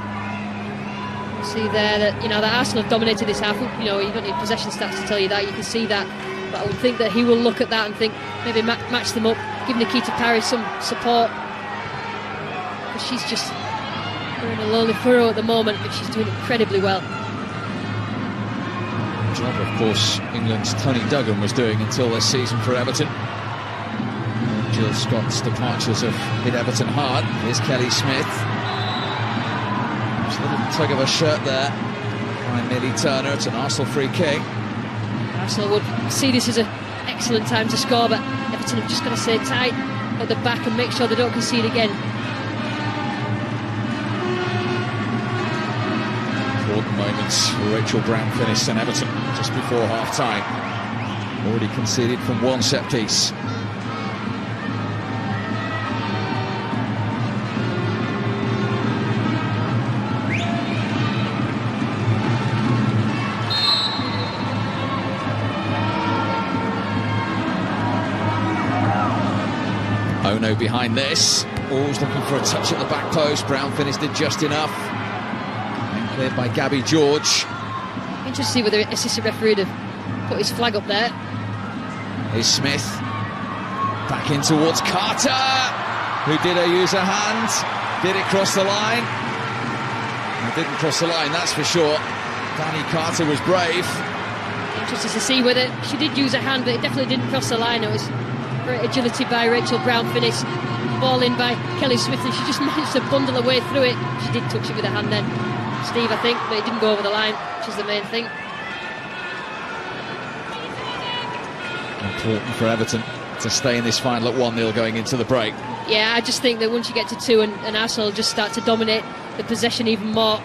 You see there that, you know, that Arsenal have dominated this half. You know, you don't need possession stats to tell you that. You can see that. But I would think that he will look at that and think maybe match them up, give Nikita Parry some support. But she's just in a lonely furrow at the moment, but she's doing incredibly well. Job, of course, England's Tony Duggan was doing until this season for Everton. Jill Scott's departures have hit Everton hard. Here's Kelly Smith. Just a little tug of her shirt there by Millie Turner. It's an Arsenal free kick. Arsenal would see this as an excellent time to score, but Everton have just got to stay tight at the back and make sure they don't concede again. Important moments for Rachel Brown finished in Everton just before half-time. Already conceded from 1 set piece. Ono behind this. Always looking for a touch at the back post. Brown finished it just enough. And cleared by Gabby George. Interesting to see whether assistant referee would have put his flag up there. Here's Smith. Back in towards Carter, who did use her hand. Did it cross the line? It didn't cross the line, that's for sure. Danny Carter was brave. Interesting to see whether she did use her hand, but it definitely didn't cross the line. It was great agility by Rachel Brown-Finnis. Ball in by Kelly Smith, and she just managed to bundle her way through it. She did touch it with her hand then, Steve, I think, but it didn't go over the line, which is the main thing. Important for Everton to stay in this final at 1-0 going into the break. Yeah, I just think that once you get to 2 and Arsenal just start to dominate the possession even more.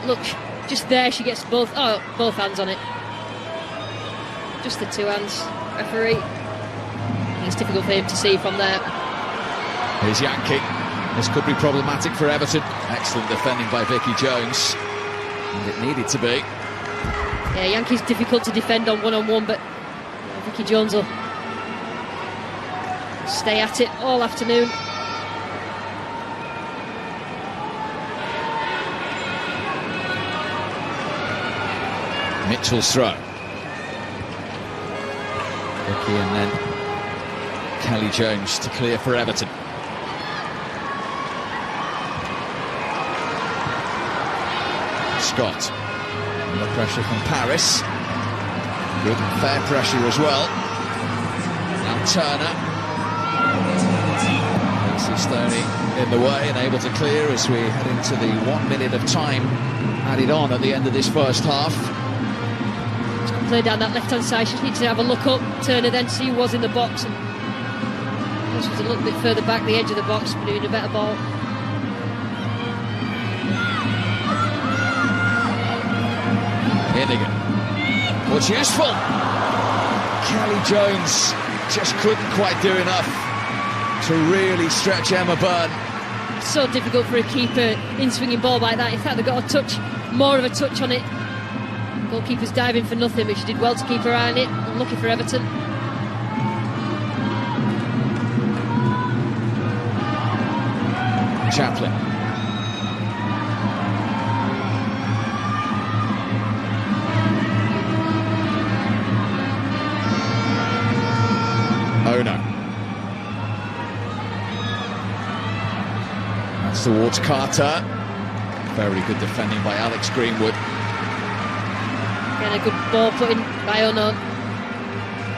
Look, just there she gets both hands on it. Just the 2 hands, referee. It's difficult for him to see from there. Here's Yankee. This could be problematic for Everton. Excellent defending by Vicky Jones. And it needed to be. Yeah, Yankee's difficult to defend on one-on-one, but Vicky Jones will stay at it all afternoon. Mitchell's throw. Vicky and then Kelly Jones to clear for Everton. Scott. Under pressure from Paris. Good and fair pressure as well. Now Turner. Lacey Stoney in the way and able to clear as we head into the 1 minute of time added on at the end of this first half. She's going to play down that left-hand side. She needs to have a look up. Turner then see who was in the box. And she was a little bit further back the edge of the box, but doing a better ball. Hinnigan. What's useful? Kelly Jones just couldn't quite do enough to really stretch Emma Byrne. So difficult for a keeper in swinging ball like that. In fact, they got a touch, more of a touch on it. Goalkeeper's diving for nothing, but she did well to keep her eye on it. Unlucky for Everton. Chaplin. Ono. That's towards Carter. Very good defending by Alex Greenwood. Again, a good ball put in by Ono.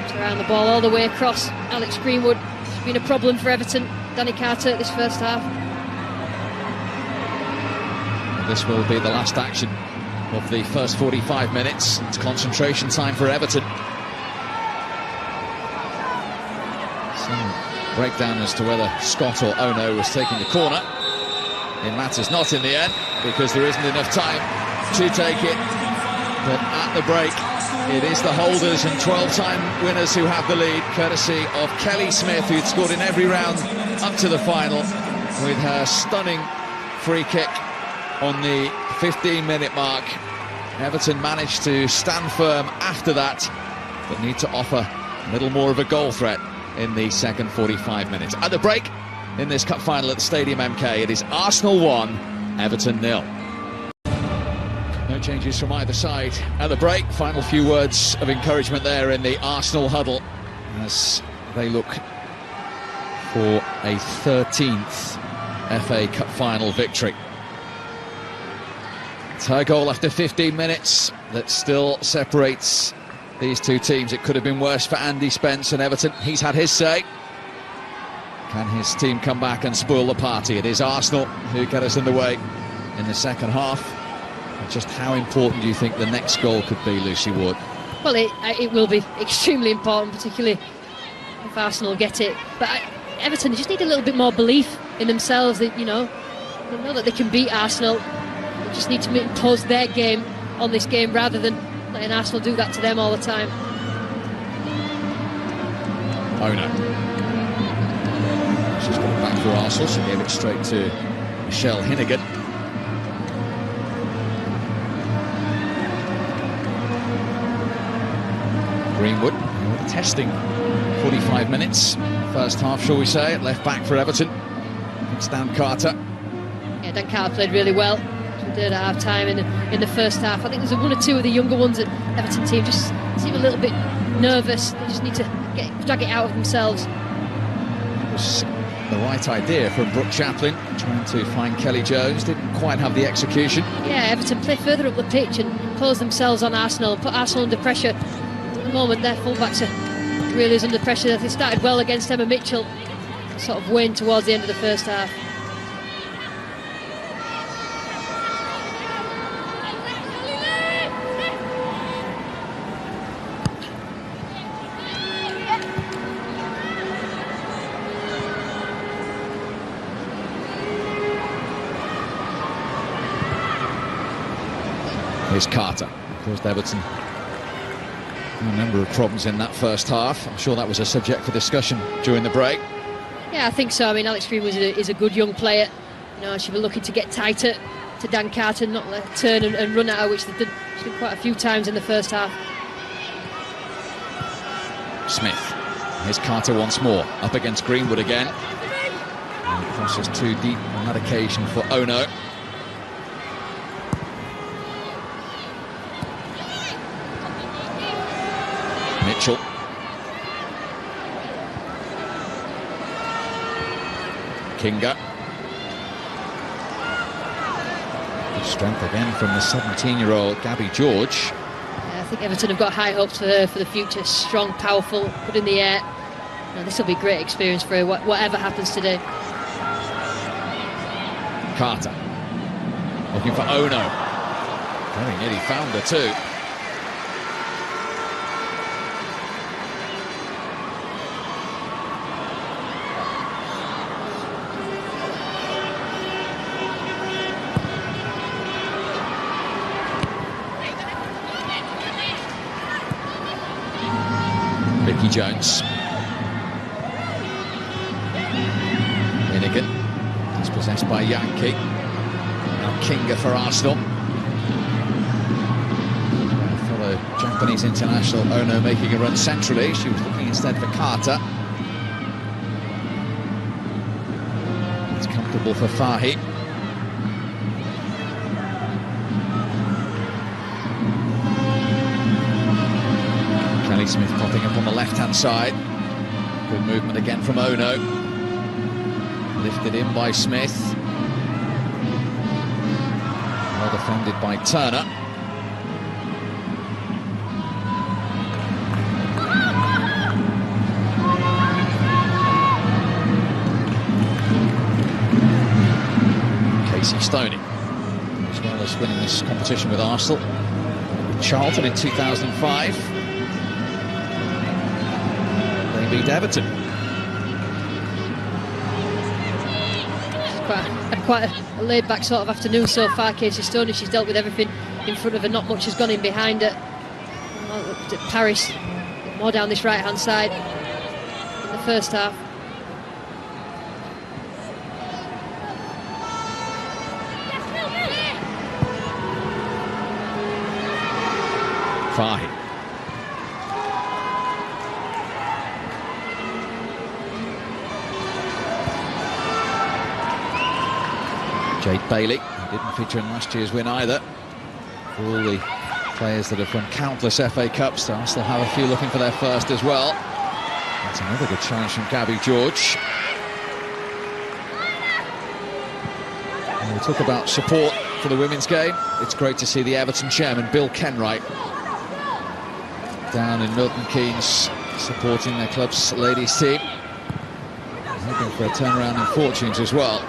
It's around the ball all the way across. Alex Greenwood. It's been a problem for Everton. Danny Carter this first half. This will be the last action of the first 45 minutes. It's concentration time for Everton. Some breakdown as to whether Scott or Ono was taking the corner. It matters not in the end because there isn't enough time to take it. But at the break, it is the holders and 12-time winners who have the lead, courtesy of Kelly Smith, who'd scored in every round up to the final with her stunning free kick on the 15-minute mark. Everton managed to stand firm after that, but need to offer a little more of a goal threat in the second 45 minutes. At the break, in this cup final at the Stadium MK, it is Arsenal 1, Everton 0. No changes from either side. At the break, final few words of encouragement there in the Arsenal huddle as they look for a 13th FA Cup final victory. It's her goal after 15 minutes that still separates these two teams. It could have been worse for Andy Spence and Everton. He's had his say. Can his team come back and spoil the party? It is Arsenal who get us in the way in the second half. Just how important do you think the next goal could be, Lucy Ward? Well, it will be extremely important, particularly if Arsenal get it. But Everton just need a little bit more belief in themselves. That, they know that they can beat Arsenal. They just need to impose their game on this game rather than letting Arsenal do that to them all the time. Ono. She's got it back for Arsenal. She gave it straight to Michelle Hinnigan. Greenwood testing 45 minutes first half, shall we say, at left back for Everton. It's Dan Carter. Yeah, Dan Carter played really well. We did at half time in the first half. I think there's one or two of the younger ones at Everton team just seem a little bit nervous. They just need to drag it out of themselves. It was the right idea from Brooke Chaplin, trying to find Kelly Jones. Didn't quite have the execution. Yeah, Everton play further up the pitch and close themselves on Arsenal, put Arsenal under pressure. At the moment, their fullbacks are really under pressure. They started well against Emma Mitchell, sort of waned towards the end of the first half. Here's Carter. Caused Everton a number of problems in that first half. I'm sure that was a subject for discussion during the break. Yeah, I think so. I mean, Alex Green is a good young player. You know, she'll be looking to get tighter to Dan Carter, not let her turn and run at her, which she did quite a few times in the first half. Smith. Here's Carter once more. Up against Greenwood again. And crosses too deep on that occasion for Ono. Mitchell. Kinga. Strength again from the 17-year-old Gabby George. Yeah, I think Everton have got high hopes for her for the future. Strong, powerful, good in the air. This will be a great experience for her, whatever happens today. Carter. Looking for Ono. Very nearly found her too. Vicky Jones. Minigan. Dispossessed by Yankee. Now Kinga for Arsenal. Fellow Japanese international Ono making a run centrally. She was looking instead for Carter. It's comfortable for Fahy. Kelly Smith popping up on the left-hand side. Good movement again from Ono. Lifted in by Smith. Well defended by Turner. Casey Stoney, as well as winning this competition with Arsenal. Charlton in 2005. They beat Everton. Quite a laid-back sort of afternoon so far, Casey Stoney. She's dealt with everything in front of her, not much has gone in behind her. Looked at Paris, more down this right-hand side in the first half. Fahy. Jade Bailey, who didn't feature in last year's win either. For all the players that have won countless FA Cups, they'll still have a few looking for their first as well. That's another good challenge from Gabby George. And we talk about support for the women's game. It's great to see the Everton chairman, Bill Kenwright, down in Milton Keynes, supporting their club's ladies team. Hoping for a turnaround in fortunes as well.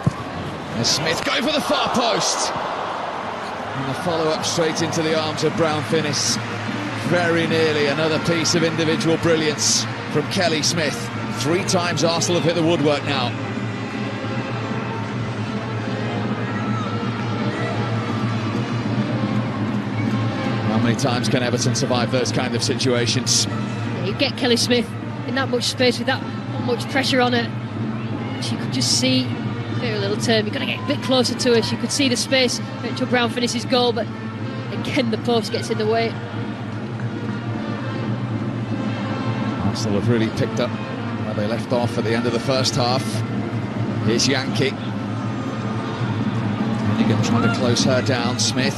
And Smith going for the far post. And the follow-up straight into the arms of Brown Finnis. Very nearly another piece of individual brilliance from Kelly Smith. 3 times Arsenal have hit the woodwork now. How many times can Everton survive those kind of situations? Yeah, you get Kelly Smith in that much space with that much pressure on her. She could just see. A little turn, you've got to get a bit closer to her. She could see the space. Rachel Brown finishes goal, but again the post gets in the way. Arsenal have really picked up a where they left off at the end of the first half. Here's Yankee. Finnegan trying to close her down. Smith.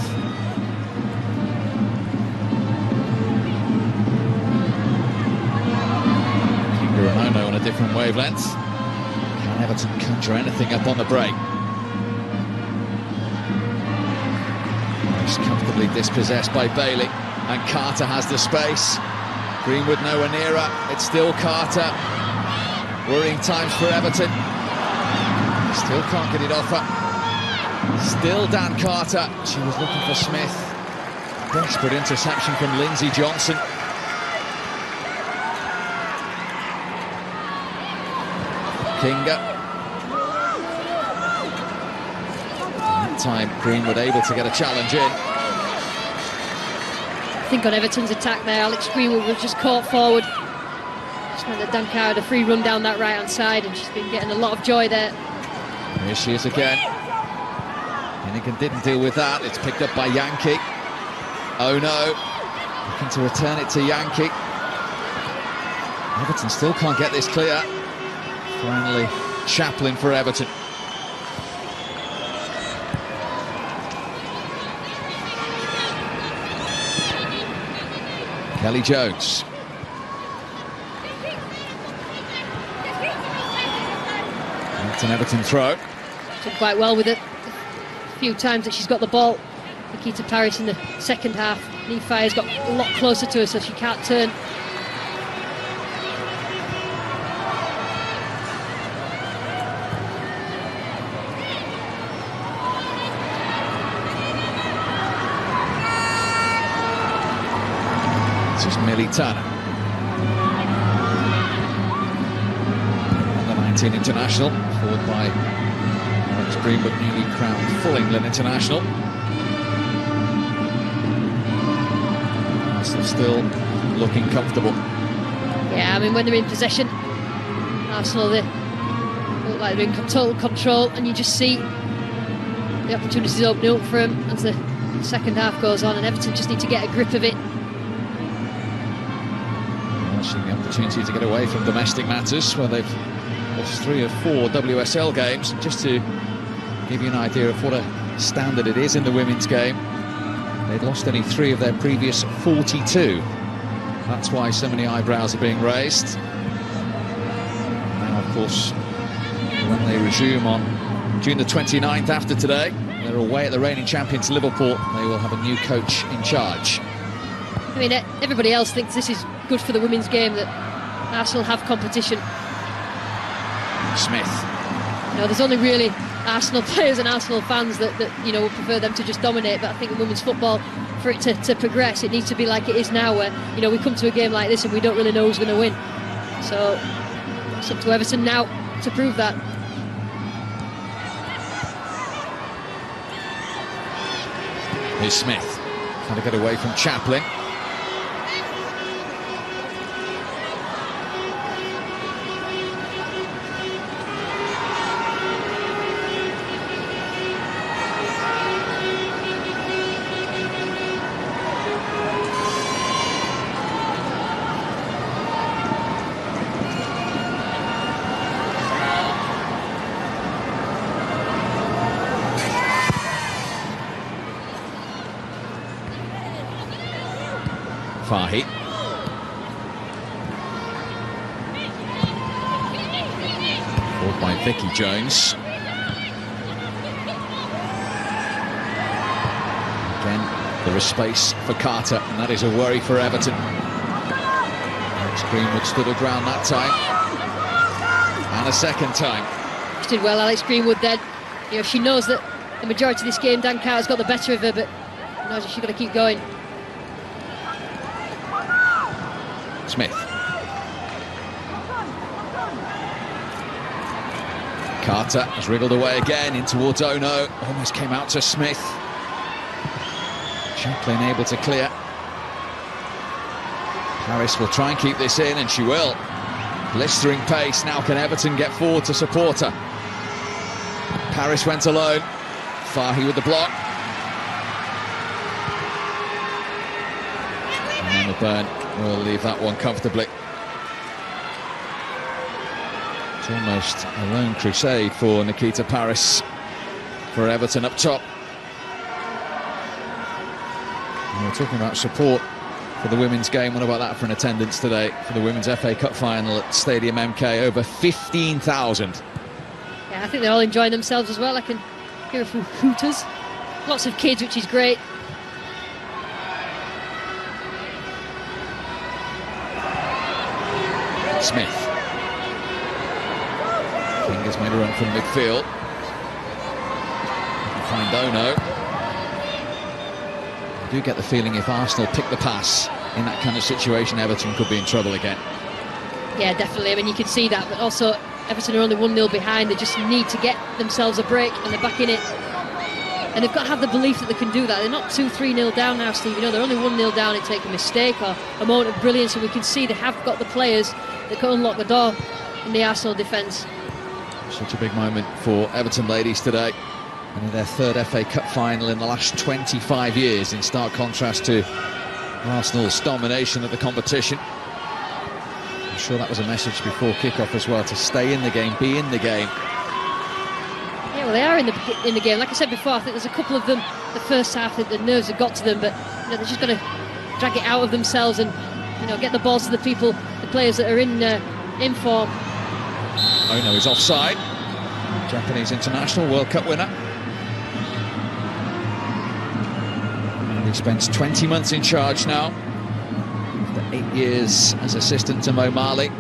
Bruno on a different wavelength. Can Everton conjure anything up on the break? Most comfortably dispossessed by Bailey, and Carter has the space. Greenwood nowhere near her. It's still Carter. Worrying times for Everton. Still can't get it off her. Still Dan Carter. She was looking for Smith. Desperate interception from Lindsay Johnson. Kinga. That time Greenwood able to get a challenge in. I think on Everton's attack there, Alex Greenwood was just caught forward. Just meant that Dan Carr had a free run down that right-hand side, and she's been getting a lot of joy there. Here she is again. Finnegan didn't deal with that. It's picked up by Yankee. Oh no. Looking to return it to Yankee. Everton still can't get this clear. Finally, Chaplin for Everton. Kelly Jones. It's an Everton throw. Did quite well with it. A few times that she's got the ball. Nikita Parris in the second half. Nefire's got a lot closer to her, so she can't turn. This is Millie Turner, the 19 international, followed by Alex Greenwood, newly crowned full England international. Arsenal still looking comfortable. Yeah, I mean, when they're in possession, Arsenal, they look like they're in total control, and you just see the opportunities opening up for them as the second half goes on, and Everton just need to get a grip of it. The opportunity to get away from domestic matters, where they've lost 3 of 4 WSL games. Just to give you an idea of what a standard it is in the women's game, they'd lost only 3 of their previous 42. That's why so many eyebrows are being raised. Now, of course, when they resume on June the 29th after today, they're away at the reigning champions Liverpool. They will have a new coach in charge. I mean, everybody else thinks this is good for the women's game, that Arsenal have competition. Smith. You know, there's only really Arsenal players and Arsenal fans that you know, would prefer them to just dominate. But I think in women's football, for it to progress, it needs to be like it is now, where, you know, we come to a game like this and we don't really know who's going to win. So it's up to Everton now to prove that. Here's Smith, trying to get away from Chaplin. Fahy. Brought by Vicky Jones. Again, there is space for Carter, and that is a worry for Everton. Alex Greenwood stood her ground that time. And a second time. She did well, Alex Greenwood, then. You know, she knows that the majority of this game, Dan Carter's got the better of her, but she knows that she's got to keep going. Smith. Carter has wriggled away again in towards Ono. Almost came out to Smith. Chaplin able to clear. Parris will try and keep this in, and she will. Blistering pace. Now can Everton get forward to support her? Parris went alone. Fahy with the block. And then the burn will leave that one comfortably. It's almost a lone crusade for Nikita Paris for Everton up top. And we're talking about support for the women's game. What about that for an attendance today for the Women's FA Cup final at Stadium MK? Over 15,000. Yeah, I think they're all enjoying themselves as well. I can hear a few hooters. Lots of kids, which is great. Smith. King has made a run from midfield. Find Ono. I do get the feeling if Arsenal pick the pass in that kind of situation, Everton could be in trouble again. Yeah, definitely. I mean, you can see that, but also Everton are only 1-0 behind. They just need to get themselves a break, and they're back in it. And they've got to have the belief that they can do that. They're not 2-3-0 down now, Steve. You know, they're only 1-0 down. It takes a mistake or a moment of brilliance, and we can see they have got the players that can unlock the door in the Arsenal defence. Such a big moment for Everton ladies today. And in their third FA Cup final in the last 25 years, in stark contrast to Arsenal's domination of the competition. I'm sure that was a message before kick-off as well, to stay in the game, be in the game. Yeah, well, they are in the game. Like I said before, I think there's a couple of them, the first half, that the nerves have got to them, but you know, they're just going to drag it out of themselves and, you know, get the balls to the people, the players that are in form. Ono is offside. Japanese international, World Cup winner. And he spends 20 months in charge now, after 8 years as assistant to Mo Marley.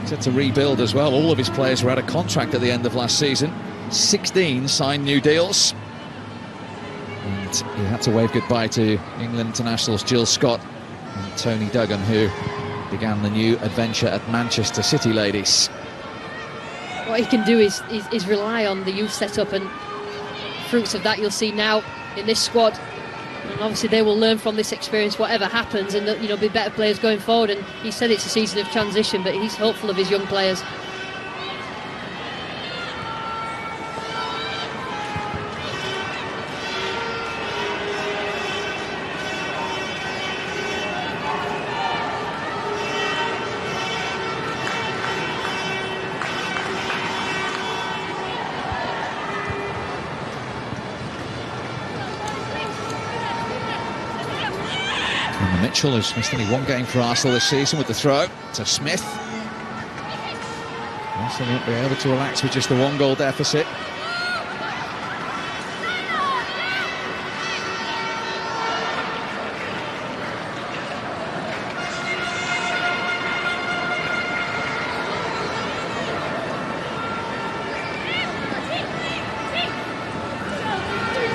He's had to rebuild as well. All of his players were out of contract at the end of last season. 16 signed new deals. And he had to wave goodbye to England internationals Jill Scott and Tony Duggan, who began the new adventure at Manchester City ladies. What he can do is rely on the youth setup, and fruits of that you'll see now in this squad. And obviously they will learn from this experience whatever happens, and you know, be better players going forward. And he said it's a season of transition, but he's hopeful of his young players. Mitchell has missed only one game for Arsenal this season with the throw to Smith. Also won't be able to relax with just the 1-goal deficit.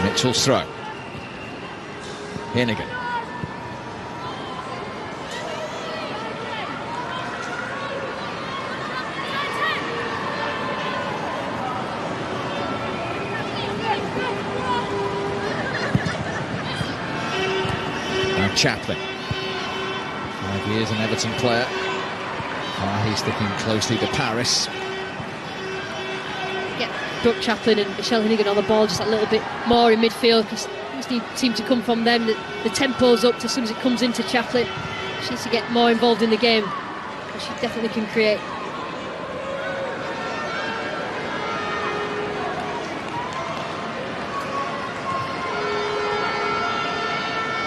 Mitchell's throw. Hennigan. Chaplin, 5 years an Everton player. He's sticking closely to Paris. Yeah, Brooke Chaplin and Michelle Hennigan on the ball just a little bit more in midfield, because things seem to come from them. The tempo's up as soon as it comes into Chaplin. She needs to get more involved in the game, and she definitely can create.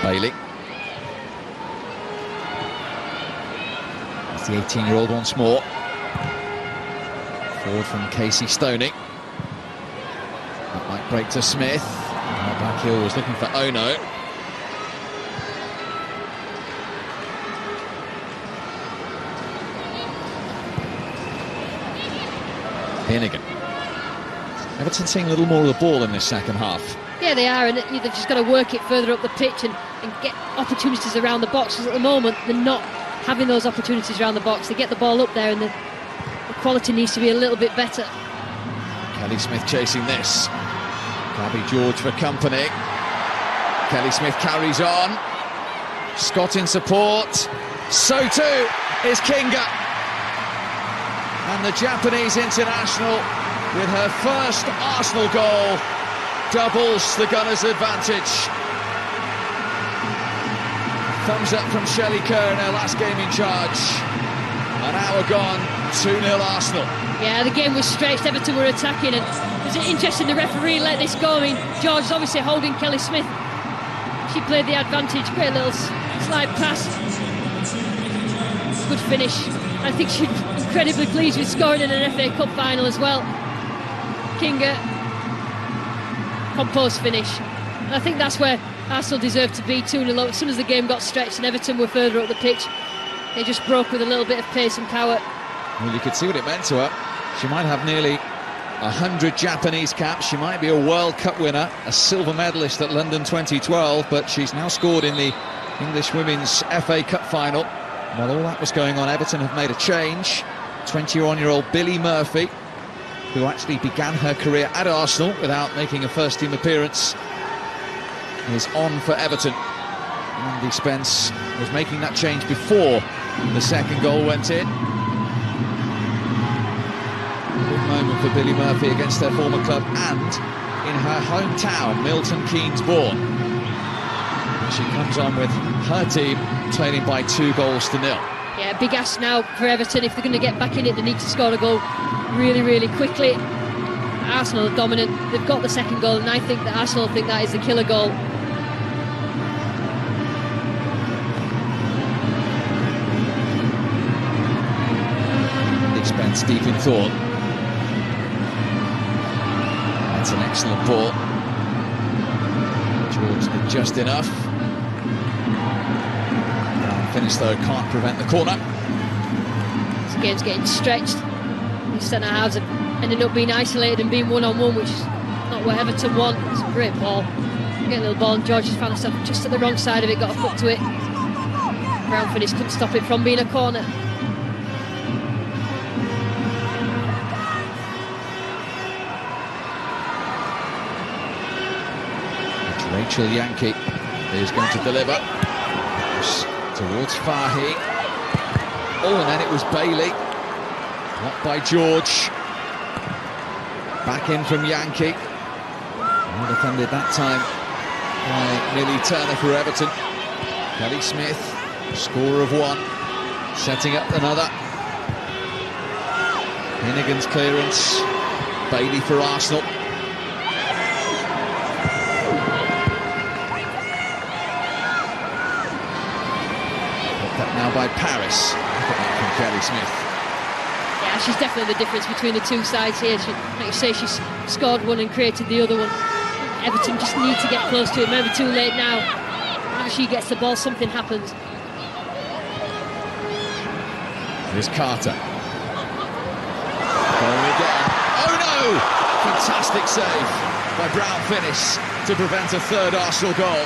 Bailey. The 18-year-old once more. Forward from Casey Stoney. That might break to Smith. Back heel was looking for Ono. Hennigan. Everton seeing a little more of the ball in this second half. Yeah, they are, and they've just got to work it further up the pitch and get opportunities around the box, because at the moment they're not having those opportunities around the box. They get the ball up there, and the quality needs to be a little bit better. Kelly Smith chasing this. Gabby George for company. Kelly Smith carries on. Scott in support. So too is Kinga. And the Japanese international, with her first Arsenal goal, doubles the Gunners' advantage. Thumbs up from Shelley Kerr in her last game in charge. An hour gone, 2-0 Arsenal. Yeah, the game was stretched, Everton were attacking, and it was interesting the referee let this go. I mean, George is obviously holding Kelly Smith. She played the advantage, great little slide pass. Good finish. I think she's incredibly pleased with scoring in an FA Cup final as well. Kinga, composed finish. And I think that's where Arsenal deserved to be 2-0 up. As soon as the game got stretched and Everton were further up the pitch, they just broke with a little bit of pace and power. Well, you could see what it meant to her. She might have nearly 100 Japanese caps. She might be a World Cup winner, a silver medalist at London 2012, but she's now scored in the English Women's FA Cup final. While all that was going on, Everton have made a change. 21-year-old Billy Murphy, who actually began her career at Arsenal without making a first-team appearance, is on for Everton. Andy Spence was making that change before the second goal went in. Good moment for Billy Murphy against her former club and in her hometown, Milton Keynes born. She comes on with her team trailing by 2-0. Yeah, big ask now for Everton. If they're going to get back in it, they need to score a goal really, really quickly. Arsenal are dominant. They've got the second goal, and I think that Arsenal think that is the killer goal. Spence deep in thought. That's an excellent ball. George did just enough. Finish though, can't prevent the corner. This game's getting stretched. These centre halves are ending up being isolated and being one-on-one, which is not what Everton want. It's a great ball. Get a little ball, and George just found himself just at the wrong side of it, got a foot to it. Brown finish couldn't stop it from being a corner. Rachel Yankee is going to deliver towards Fahy. Oh, and then it was Bailey. Blocked by George. Back in from Yankee. Well defended that time by Millie Turner for Everton. Kelly Smith, scorer of one, setting up another. Hennigan's clearance. Bailey for Arsenal. Now by Paris. Look at that from Kelly Smith. Yeah, she's definitely the difference between the two sides here. Like you say, she's scored one and created the other one. Everton just need to get close to it. Maybe too late now. Whenever she gets the ball, something happens. Here's Carter. Going again. Oh no! Fantastic save by Brown finish to prevent a third Arsenal goal.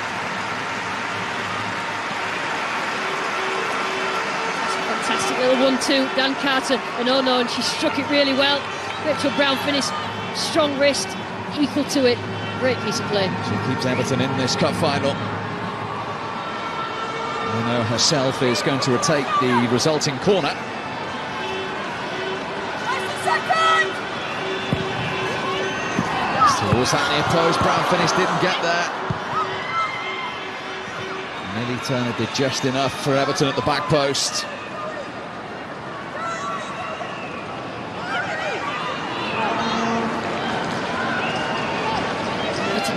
Fantastic little 1-2, Dan Carter and oh no, and she struck it really well. Rachel Brown finish, strong wrist, equal to it. Great piece of play. She keeps Everton in this cup final. Ono herself is going to retake the resulting corner. Towards that near post, Brown finish didn't get there. Millie Turner did just enough for Everton at the back post.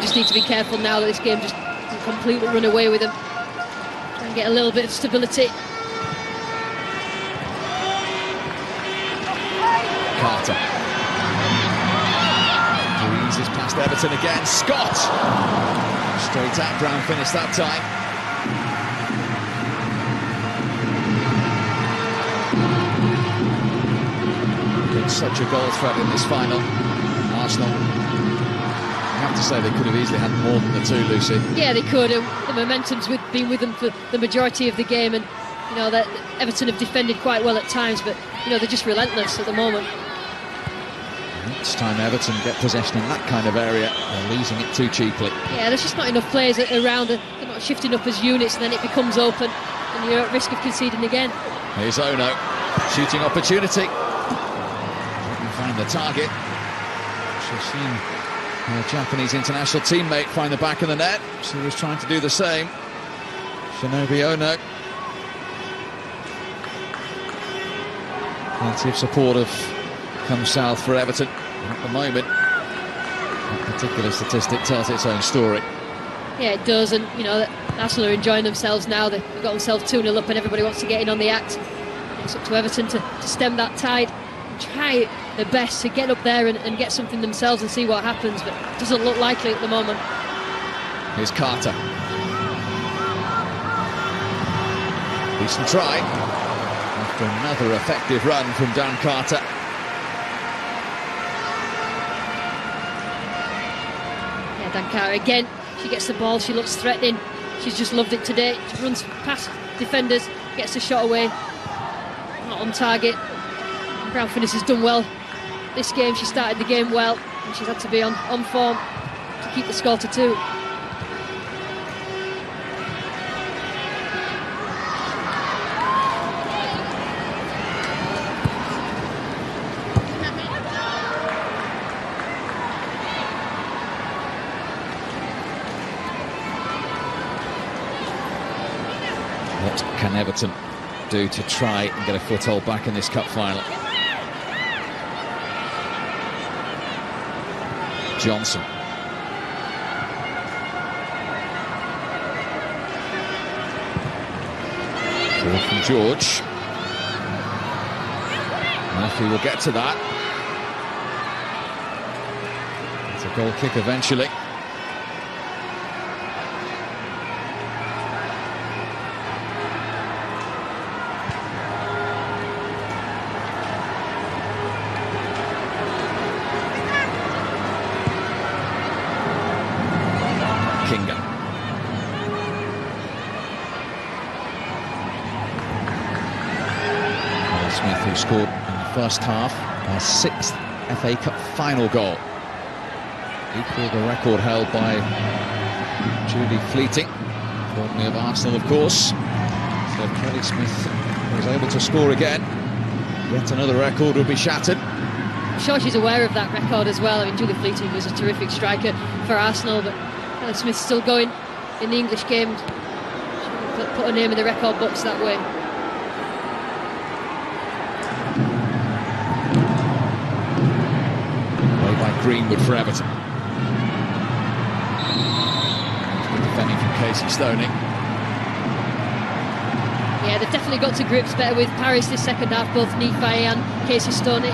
Just need to be careful now that this game just doesn't completely run away with them. Try and get a little bit of stability. Carter. Breezes past Everton again. Scott! Straight at Brown finish that time. Been such a goal threat in this final. Arsenal, I have to say, they could have easily had more than the two, Lucy. Yeah, they could. The momentum's been with them for the majority of the game, and you know that Everton have defended quite well at times, but you know they're just relentless at the moment. Next time Everton get possession in that kind of area, they're losing it too cheaply. Yeah, there's just not enough players around. They're not shifting up as units, and then it becomes open, and you're at risk of conceding again. Here's Ono, shooting opportunity. Didn't find the target. She's seen her Japanese international teammate find the back of the net. She was trying to do the same. Shinobi Ono. Plenty of support have come south for Everton at the moment. That particular statistic tells its own story. Yeah, it does, and you know, Arsenal are enjoying themselves now. They've got themselves 2-0 up and everybody wants to get in on the act. It's up to Everton to stem that tide and try their best to get up there and get something themselves and see what happens, but it doesn't look likely at the moment. Here's Carter. Decent try. After another effective run from Dan Carter. Yeah, Dan Carter again. She gets the ball, she looks threatening. She's just loved it today. She runs past defenders, gets the shot away. Not on target. Brown Finnis has done well this game. She started the game well, and she's had to be on form to keep the score to 2. What can Everton do to try and get a foothold back in this cup final? Johnson. Ball from George. Murphy will get to that. It's a goal kick eventually. Smith, who scored in the first half, her 6th FA Cup final goal. Equalled the record held by Julie Fleeting, formerly of Arsenal, of course. So if Kelly Smith was able to score again, yet another record will be shattered. I'm sure she's aware of that record as well. I mean, Julie Fleeting was a terrific striker for Arsenal, but Kelly Smith's still going in the English game. She put her name in the record books that way. Greenwood for Everton. Good defending from Casey Stoney. Yeah, they've definitely got to grips better with Paris this second half, both Nephi and Casey Stoney.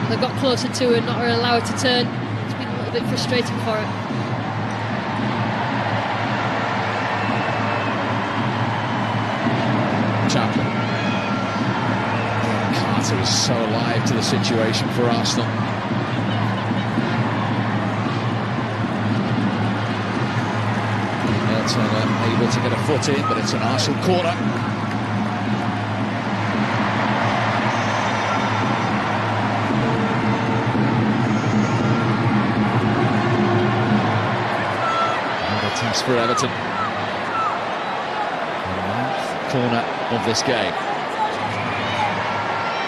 They've got closer to her and not allow her to turn. It's been a little bit frustrating for her. Chaplin. Carter is so alive to the situation for Arsenal. Able to get a foot in, but it's an Arsenal corner. Another test for Everton. The 9th corner of this game.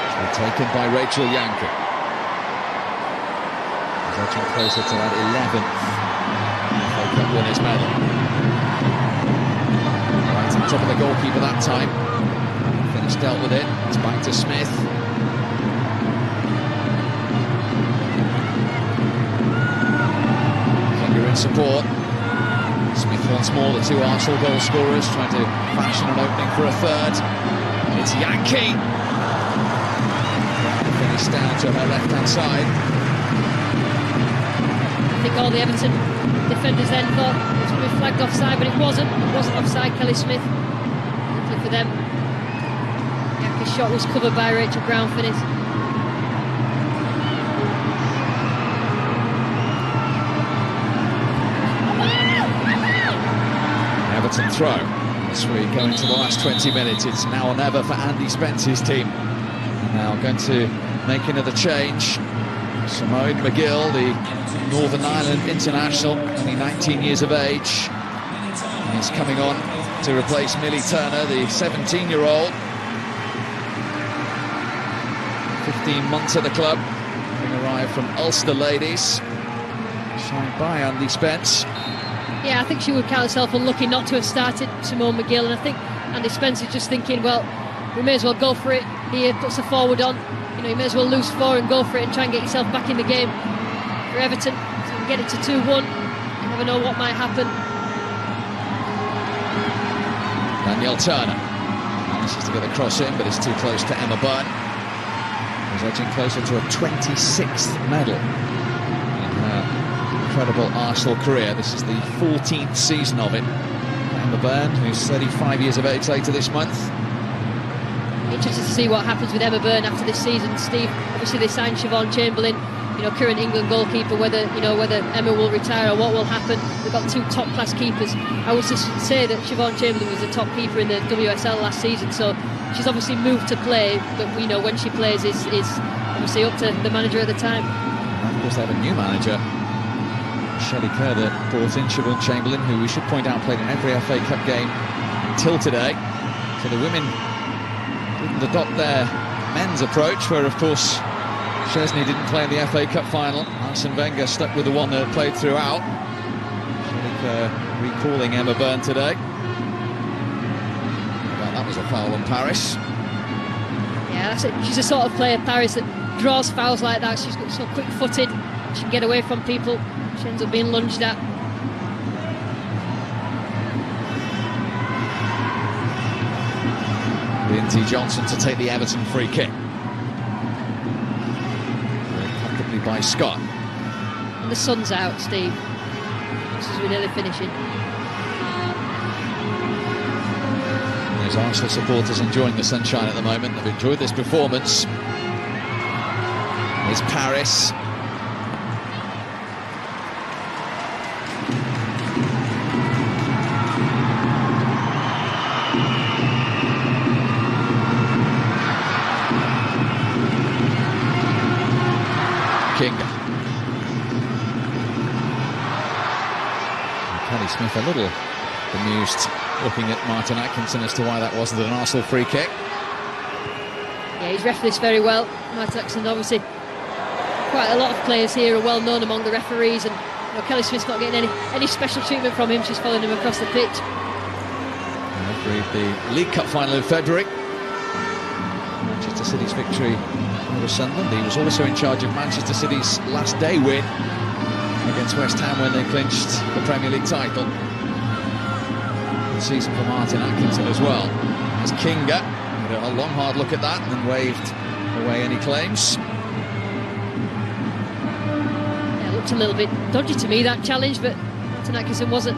It's been taken by Rachel Yankee. He's edging closer to that 11th FA Cup winners medal. Right on top of the goalkeeper that time. Finnis dealt with it. It's back to Smith. Finger in support. Smith once more, the 2 Arsenal goal scorers, trying to fashion an opening for a third. It's Yankee. Finnis down to her left-hand side. I think all the Everton defenders then thought it was going to be flagged offside, but it wasn't. It wasn't offside. Kelly Smith, luckily for them. Yankee's shot was covered by Rachel Brown Finnis. Everton throw as we go into the last 20 minutes. It's now or never for Andy Spence's team. Now going to make another change. Simone McGill, the Northern Ireland international, only 19 years of age, is coming on to replace Millie Turner, the 17-year-old. 15 months at the club, having arrived from Ulster Ladies, signed by Andy Spence. Yeah, I think she would count herself unlucky not to have started Simone McGill, and I think Andy Spence is just thinking, well, we may as well go for it. here, puts the forward on. You know, you may as well lose 4 and go for it and try and get yourself back in the game. For Everton, so we get it to 2-1. You never know what might happen. Danielle Turner manages to get a cross in, but it's too close to Emma Byrne. She's edging closer to a 26th medal in her incredible Arsenal career. This is the 14th season of it. Emma Byrne, who's 35 years of age later this month. Interested to see what happens with Emma Byrne after this season, Steve. Obviously they signed Siobhan Chamberlain, you know, current England goalkeeper. Whether Emma will retire or what will happen. They've got 2 top-class keepers. I would just say that Siobhan Chamberlain was the top keeper in the WSL last season, so she's obviously moved to play, but we know when she plays is obviously up to the manager at the time. And of course they have a new manager, Shelley Kerr, that brought in Siobhan Chamberlain, who we should point out played in every FA Cup game until today. So the women didn't adopt their men's approach, where of course Chesney didn't play in the FA Cup final. Arsene Wenger stuck with the one that played throughout. Shelley Kerr recalling Emma Byrne today. Well, that was a foul on Paris. Yeah, that's it. She's the sort of player, Paris, that draws fouls like that. She's got so quick-footed. She can get away from people. She ends up being lunged at. Lindsay Johnson to take the Everton free kick. Very comfortably by Scott. And the sun's out, Steve. This is really finishing. There's Arsenal supporters enjoying the sunshine at the moment. They've enjoyed this performance. Here's Paris. Kelly Smith a little bemused looking at Martin Atkinson as to why that wasn't an Arsenal free kick. Yeah, he's refereed this very well. Martin Atkinson, obviously quite a lot of players here are well known among the referees, and you know, Kelly Smith's not getting any special treatment from him. She's following him across the pitch. Refereed the League Cup final in February. Manchester City's victory over Sunderland. He was also in charge of Manchester City's last day win against West Ham when they clinched the Premier League title. Good season for Martin Atkinson as well. As Kinga had a long hard look at that and then waved away any claims. Yeah, it looked a little bit dodgy to me, that challenge, but Martin Atkinson wasn't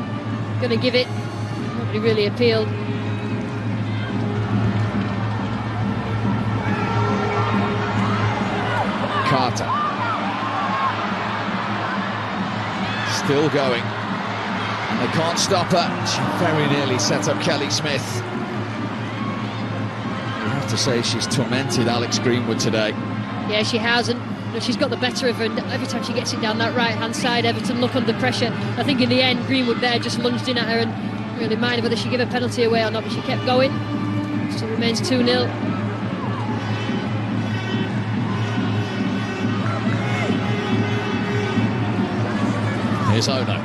going to give it. Nobody really appealed. Carter. Still going. And they can't stop her. She very nearly set up Kelly Smith. You have to say she's tormented Alex Greenwood today. Yeah, she has, and you know, she's got the better of her, and every time she gets it down that right-hand side, Everton look under pressure. I think in the end, Greenwood there just lunged in at her and really minded whether she give a penalty away or not, but she kept going. Still remains 2-0. Here's Ono.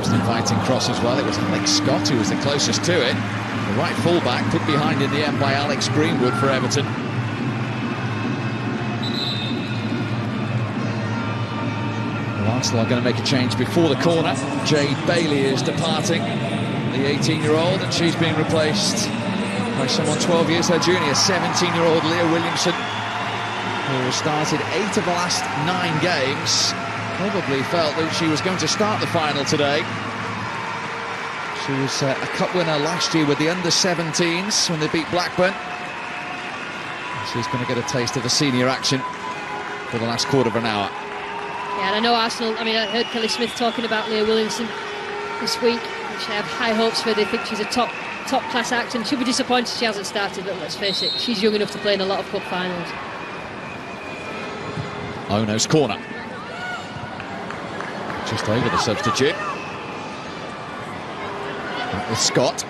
Inviting cross as well. It was Alex Scott who was the closest to it. The right fullback put behind in the end by Alex Greenwood for Everton. Well, Arsenal are going to make a change before the corner. Jade Bailey is departing, the 18-year-old, and she's being replaced by someone 12 years her junior, 17-year-old Leah Williamson, who has started 8 of the last 9 games. Probably felt that she was going to start the final today. She was a cup winner last year with the under-17s when they beat Blackburn. She's going to get a taste of the senior action for the last quarter of an hour. Yeah, and I know Arsenal, I heard Kelly Smith talking about Leah Williamson this week, which I have high hopes for. They think she's a top-class act, and she'll be disappointed she hasn't started, but let's face it, she's young enough to play in a lot of cup finals. Ono's corner. Just over the substitute. Back with Scott.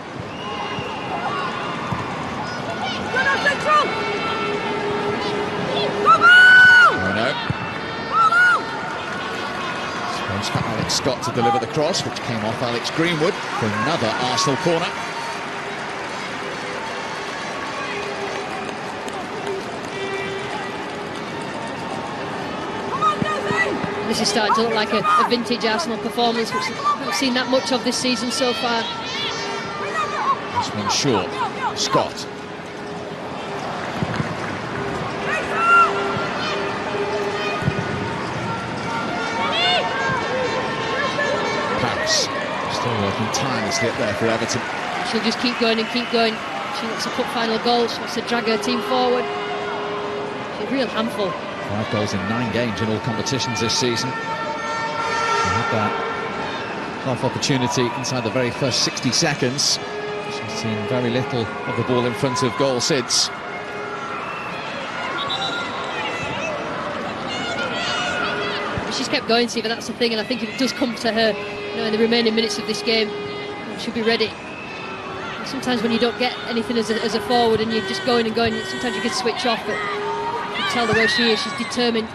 Ono. Spence cut out Scott to deliver the cross, which came off Alex Greenwood for another Arsenal corner. This is starting to look like a vintage Arsenal performance, which we've not seen that much of this season so far. This one short. Scott. Paris still working tirelessly up there for Everton. She'll just keep going and keep going. She wants a cup final goal. She wants to drag her team forward. She's a real handful. 5 goals in 9 games in all competitions this season. She had that half opportunity inside the very first 60 seconds. She's seen very little of the ball in front of goal since. She's kept going, Stephen, that's the thing, and I think if it does come to her, in the remaining minutes of this game, she'll be ready. And sometimes when you don't get anything as a forward and you're just going and going, sometimes you can switch off, but you can tell the way she is, she's determined.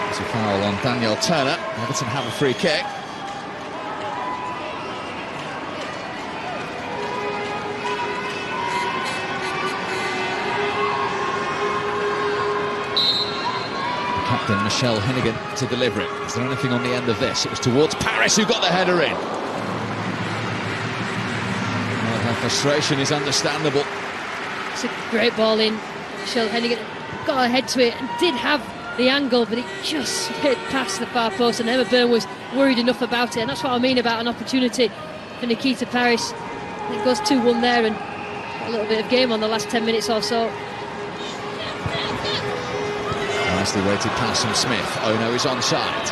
It's a foul on Danielle Turner. Everton have a free kick. Captain Michelle Hennigan to deliver it. Is there anything on the end of this? It was towards Paris, who got the header in. Well, her frustration is understandable. It's a great ball in. Michelle Hennigan got her head to it and did have the angle, but it just hit past the far post, and Emma Byrne was worried enough about it, and that's what I mean about an opportunity for Nikita Paris. It goes 2-1 there, and a little bit of game on the last 10 minutes or so. Nicely weighted pass from Smith. Ono is onside.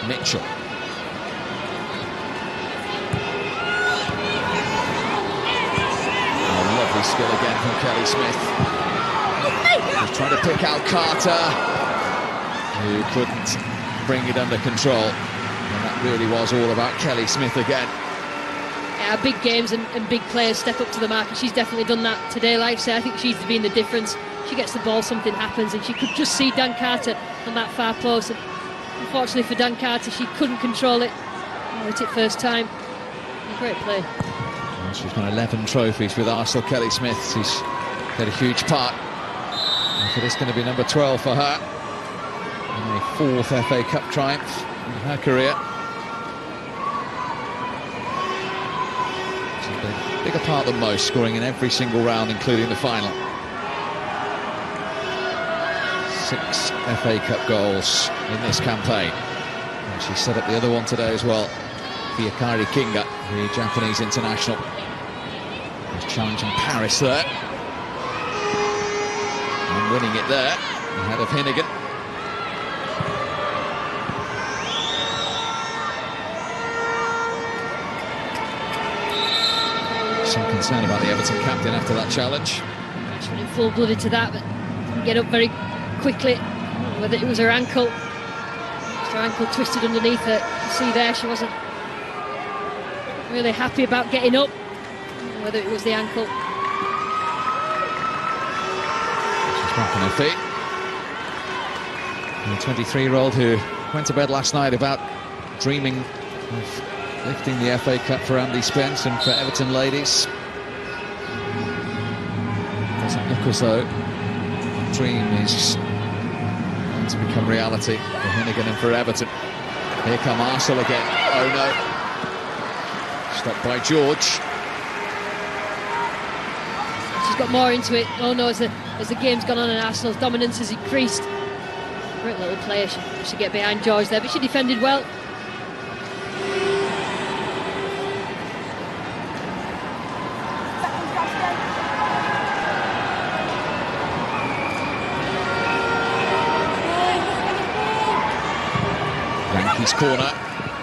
Mitchell. Oh, lovely skill again from Kelly Smith. He's trying to pick out Carter, who couldn't bring it under control. And that really was all about Kelly Smith again. Yeah, big games and big players step up to the mark, and she's definitely done that today. Like I say, I think she's been the difference. She gets the ball, something happens, and she could just see Dan Carter on that far post. And unfortunately for Dan Carter, she couldn't control it. Hit it first time. Great play. Well, she's won 11 trophies with Arsenal. Kelly Smith, she's had a huge part. And this is going to be number 12 for her. And a 4th FA Cup triumph in her career. She's been a bigger part than most, scoring in every single round, including the final. 6 FA Cup goals in this campaign. And she set up the other one today as well. Hikari Kinga, the Japanese international. He's challenging Paris there. And winning it there, ahead of Hennigan. Some concern about the Everton captain after that challenge. She went in full-blooded to that, but didn't get up very quickly. Whether it was her ankle, her ankle twisted underneath her. You see there, she wasn't really happy about getting up. Whether it was the ankle. She's back on her feet. The 23-year-old who went to bed last night about dreaming of lifting the FA Cup for Andy Spence and for Everton ladies. Doesn't look as though the dream is going to become reality for Hennigan and for Everton. Here come Arsenal again. Oh no. Stopped by George. She's got more into it. Oh no, as the game's gone on and Arsenal's dominance has increased. Great little player. She should get behind George there, but she defended well. Yankees corner.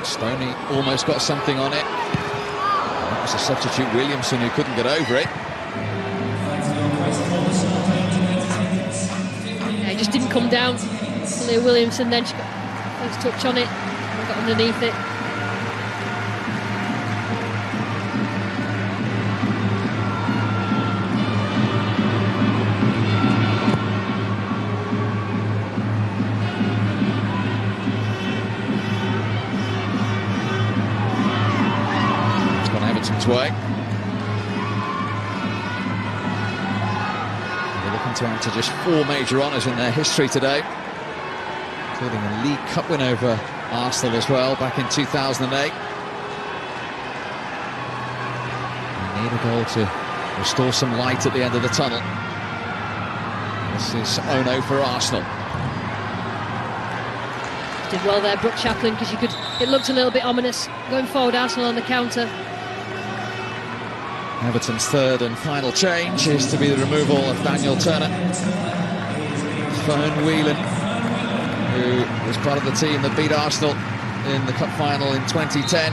Stoney almost got something on it. That was a substitute, Williamson, who couldn't get over it. Yeah, it just didn't come down. Leah Williamson then, she got first touch on it and got underneath it. way. They're looking to add to just 4 major honours in their history today, including a League Cup win over Arsenal as well back in 2008. They need a goal to restore some light at the end of the tunnel. This is Ono for Arsenal. Did well there, Brooke Chaplin, because it looked a little bit ominous going forward. Arsenal on the counter. Everton's third and final change is to be the removal of Daniel Turner. Fern Whelan, who was part of the team that beat Arsenal in the cup final in 2010.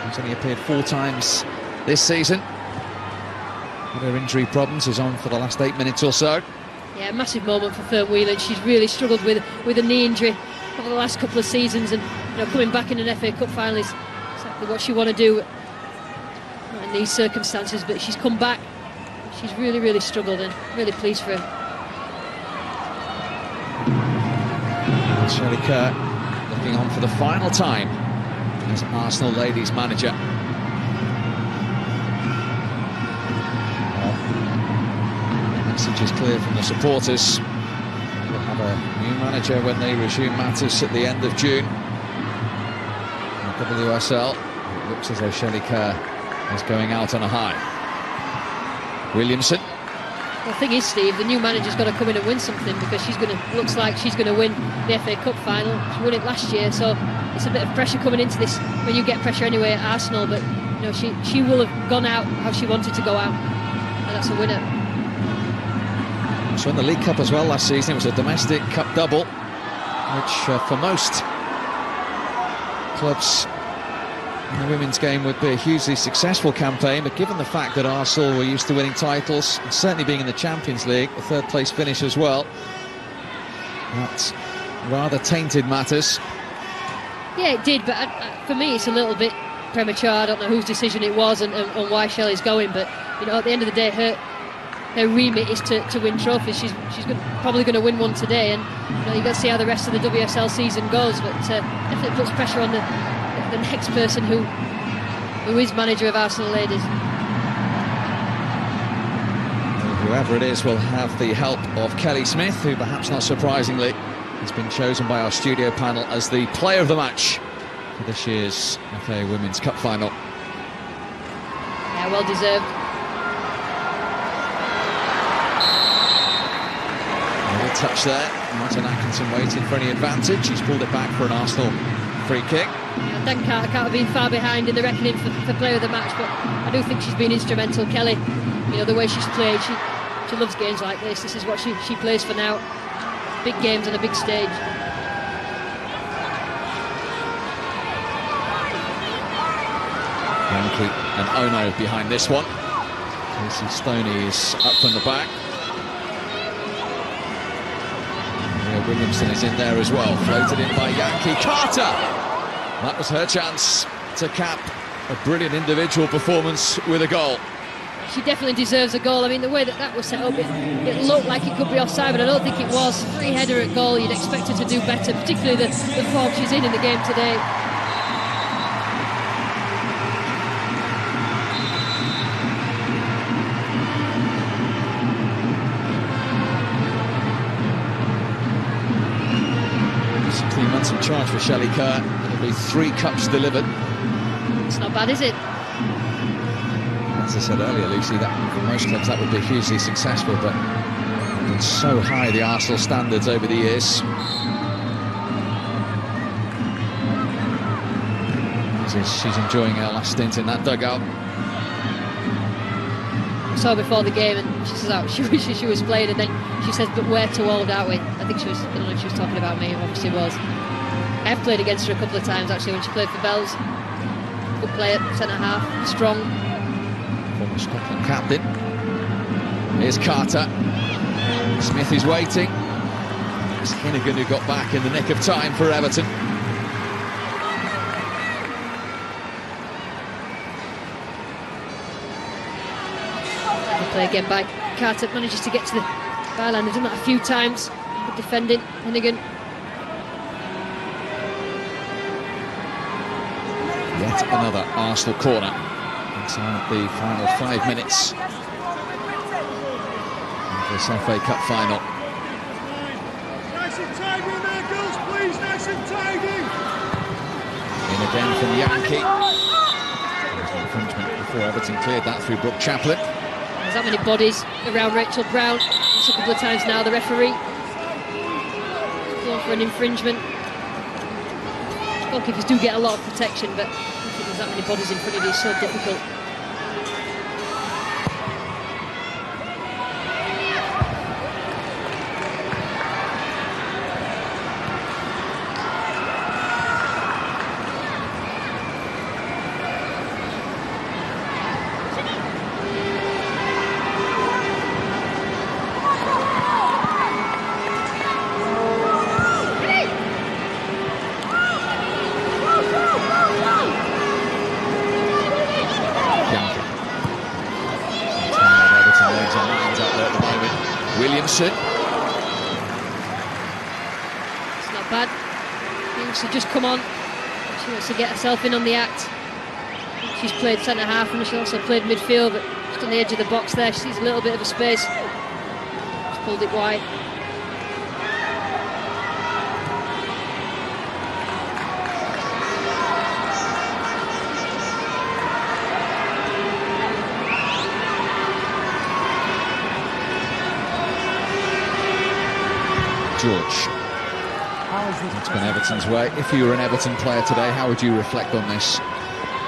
He's only appeared 4 times this season. Her injury problems, is on for the last 8 minutes or so. Yeah, massive moment for Fern Whelan. She's really struggled with a knee injury over the last couple of seasons, and coming back in an FA Cup final is exactly what she want to do in these circumstances. But she's come back. She's really struggled, and really pleased for her. Shelley Kerr looking on for the final time as Arsenal ladies manager. The message is clear from the supporters. We'll have a new manager when they resume matters at the end of June. In WSL, it looks as though Shelley Kerr is going out on a high. Williamson. The thing is, Steve, the new manager's got to come in and win something, because looks like she's going to win the FA Cup final. She won it last year, so it's a bit of pressure coming into this. When you get pressure anyway at Arsenal, but she will have gone out how she wanted to go out, and that's a winner. She won the League Cup as well last season. It was a domestic cup double, which for most clubs in the women's game would be a hugely successful campaign, but given the fact that Arsenal were used to winning titles, and certainly being in the Champions League, a 3rd place finish as well, that rather tainted matters. Yeah, it did, but for me it's a little bit premature. I don't know whose decision it was and why Shelley's going, but at the end of the day, her remit is to win trophies. She's probably going to win one today, and you've got to see how the rest of the WSL season goes, but definitely puts pressure on the next person who is manager of Arsenal ladies. Whoever it is will have the help of Kelly Smith, who perhaps not surprisingly has been chosen by our studio panel as the player of the match for this year's FA Women's Cup final. Yeah, well deserved. A touch there. Martin Atkinson waiting for any advantage. He's pulled it back for an Arsenal free kick. Yeah, Dan Carter can't have been far behind in the reckoning for player of the match, but I do think she's been instrumental. Kelly, the way she's played, she loves games like this. This is what she plays for now. Big games on a big stage. Yankee and Ono behind this one. Casey Stoney is up from the back. Williamson is in there as well, floated in by Yankee. Carter! That was her chance to cap a brilliant individual performance with a goal. She definitely deserves a goal. I mean, the way that was set up, it looked like it could be offside, but I don't think it was. Free header at goal, you'd expect her to do better, particularly the form she's in the game today. In charge for Shelley Kerr. It'll be 3 cups delivered. It's not bad, is it? As I said earlier, Lucy, that for most clubs that would be hugely successful, but they've been so high, the Arsenal standards over the years. She's enjoying her last stint in that dugout. I saw her before the game, and she says, she wishes she was playing, and then she says, but where to hold, aren't we? I think I don't know if she was talking about me, obviously was. I have played against her a couple of times actually when she played for Bells. Good player, centre half, strong. Former Scotland captain. Here's Carter. Smith is waiting. It's Hinnigan who got back in the nick of time for Everton. Good play again by Carter, manages to get to the byline. They've done that a few times. Good defending, Hinnigan. Yet another Arsenal corner. time at the final 5 minutes of this FA Cup final. Nice and tidy in there, girls, please. Nice and tidy. In again from Yankee. There's an infringement before Everton cleared that through Brooke Chaplin. There's that many bodies around Rachel Brown. It's a couple of times now the referee going for an infringement. Goalkeepers do get a lot of protection, but I don't think there's that many bodies in front of you. It's so difficult. Williamson. It's not bad. She just come on. She wants to get herself in on the act. She's played centre half and she also played midfield, but just on the edge of the box there. She sees a little bit of a space. Just pulled it wide. George. It's been Everton's way. If you were an Everton player today, how would you reflect on this?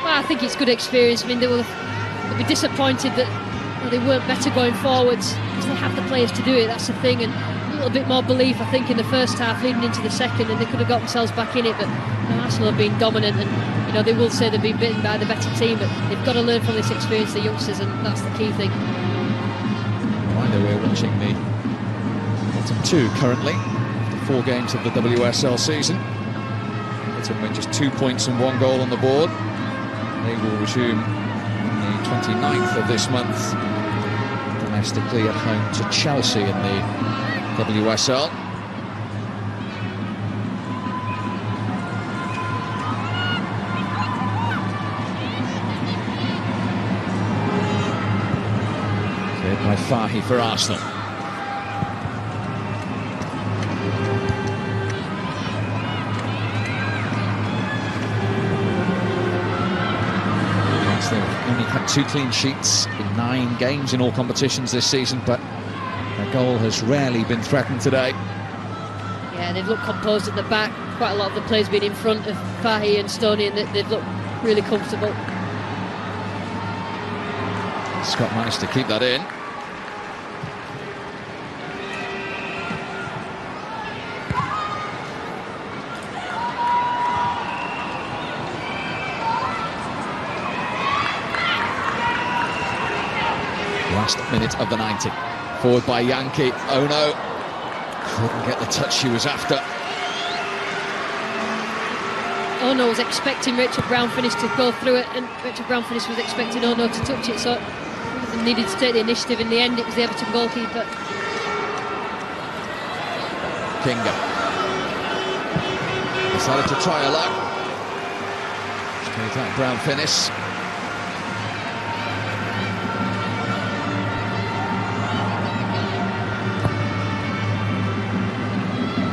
Well, I think it's good experience. I mean, they'll be disappointed that they weren't better going forwards because they have the players to do it. That's the thing, and a little bit more belief, I think, in the first half leading into the second, and they could have got themselves back in it. But Arsenal have been dominant, and they will say they've been beaten by the better team, but they've got to learn from this experience, the youngsters, and that's the key thing. Reminder, we're watching the Milton 2 currently, after 4 games of the WSL season. Milton win just 2 points and 1 goal on the board. They will resume on the 29th of this month, domestically at home to Chelsea in the WSL. Cleared by Fahy for Arsenal. They've only had 2 clean sheets in 9 games in all competitions this season, but their goal has rarely been threatened today. Yeah, they've looked composed at the back. Quite a lot of the players been in front of Fahy and Stoney, and they've looked really comfortable. Scott managed to keep that in. Last minute of the 90. Forward by Yankee. Oh no. Couldn't get the touch she was after. Ono was expecting Rachel Brown Finniss to go through it, and Rachel Brown Finniss was expecting Ono to touch it, so they needed to take the initiative. In the end, it was the Everton goalkeeper. Kinga decided to try her luck. Straight at Brown Finniss.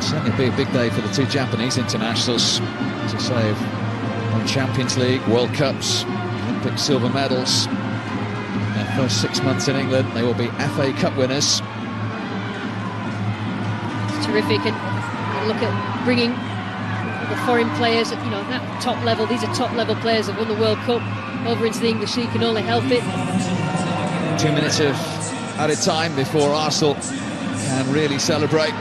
Certainly be a big day for the 2 Japanese internationals, as I say, on Champions League, World Cups, Olympic silver medals. In their first 6 months in England, they will be FA Cup winners. It's terrific, and look at bringing the foreign players, that top level. These are top level players that won the World Cup over into the English League, can only help it. 2 minutes of added time before Arsenal can really celebrate.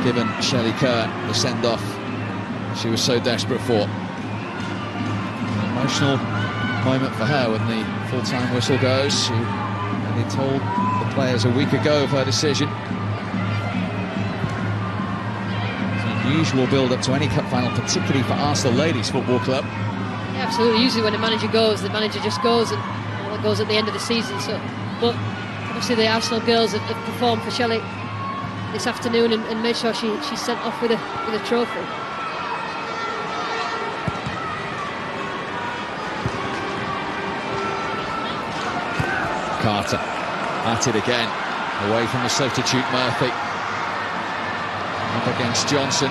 Given Shelley Kerr the send-off she was so desperate for. An emotional moment for her when the full-time whistle goes. She really told the players a week ago of her decision. It's an unusual build-up to any cup final, particularly for Arsenal Ladies Football Club. Yeah, absolutely. Usually when a manager goes, the manager just goes, and that goes at the end of the season. So, but obviously the Arsenal girls have performed for Shelley. this afternoon and made sure she's sent off with a trophy. Carter at it again, away from the substitute Murphy. Up against Johnson.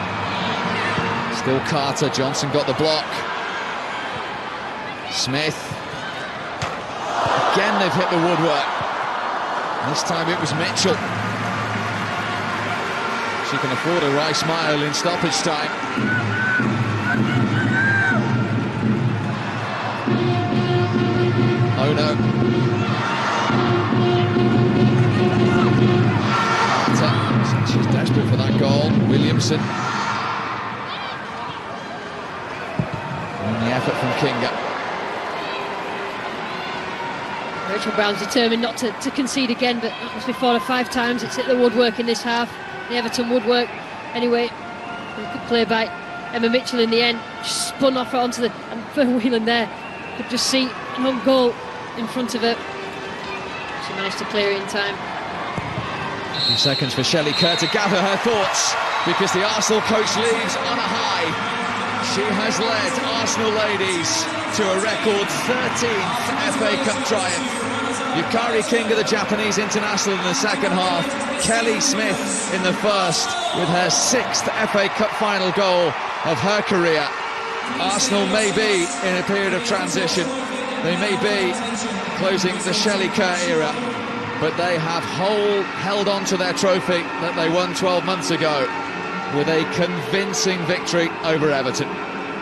Still Carter. Johnson got the block. Smith. Again they've hit the woodwork. This time it was Mitchell. She can afford a wry smile in stoppage time. Oh no. Carter. She's desperate for that goal. Williamson. And the effort from Kinga. Rachel Brown's determined not to concede again, but that must be 4 or 5 times it's hit the woodwork in this half. The Everton woodwork. Anyway, good play by Emma Mitchell in the end. Just spun off onto the... and Fern Whelan there could just see an own goal in front of her. She managed to clear it in time. A few seconds for Shelley Kerr to gather her thoughts, because the Arsenal coach leaves on a high. She has led Arsenal ladies to a record 13th FA Cup triumph. Yukari Kinga, the Japanese international, in the second half. Kelly Smith in the first, with her 6th FA Cup final goal of her career. Arsenal may be in a period of transition. They may be closing the Shelley Kerr era, but they have held on to their trophy that they won 12 months ago with a convincing victory over Everton.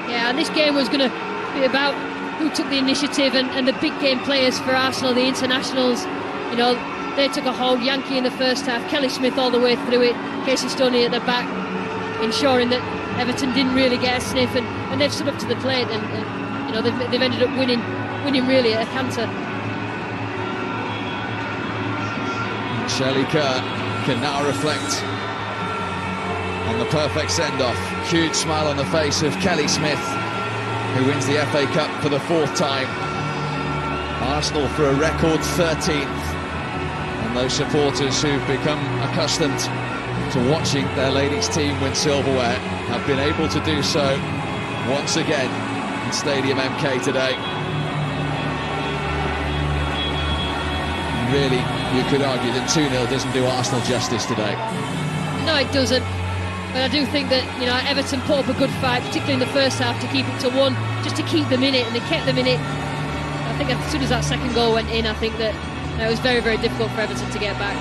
Yeah, and this game was going to be about who took the initiative, and the big game players for Arsenal, the internationals. You know, they took a hold. Yankee in the first half, Kelly Smith all the way through it, Casey Stoney at the back, ensuring that Everton didn't really get a sniff, and they've stood up to the plate, and you know, they've ended up winning really at a canter. Shelley Kerr can now reflect on the perfect send-off. Huge smile on the face of Kelly Smith, who wins the FA Cup for the 4th time. Arsenal for a record 13th. And those supporters who've become accustomed to watching their ladies' team win silverware have been able to do so once again in Stadium MK today. Really, you could argue that 2-0 doesn't do Arsenal justice today. No, it doesn't. But I do think that, you know, Everton put up a good fight, particularly in the first half, to keep it to 1, just to keep them in it, and they kept them in it. I think as soon as that second goal went in, I think that it was very, very difficult for Everton to get back.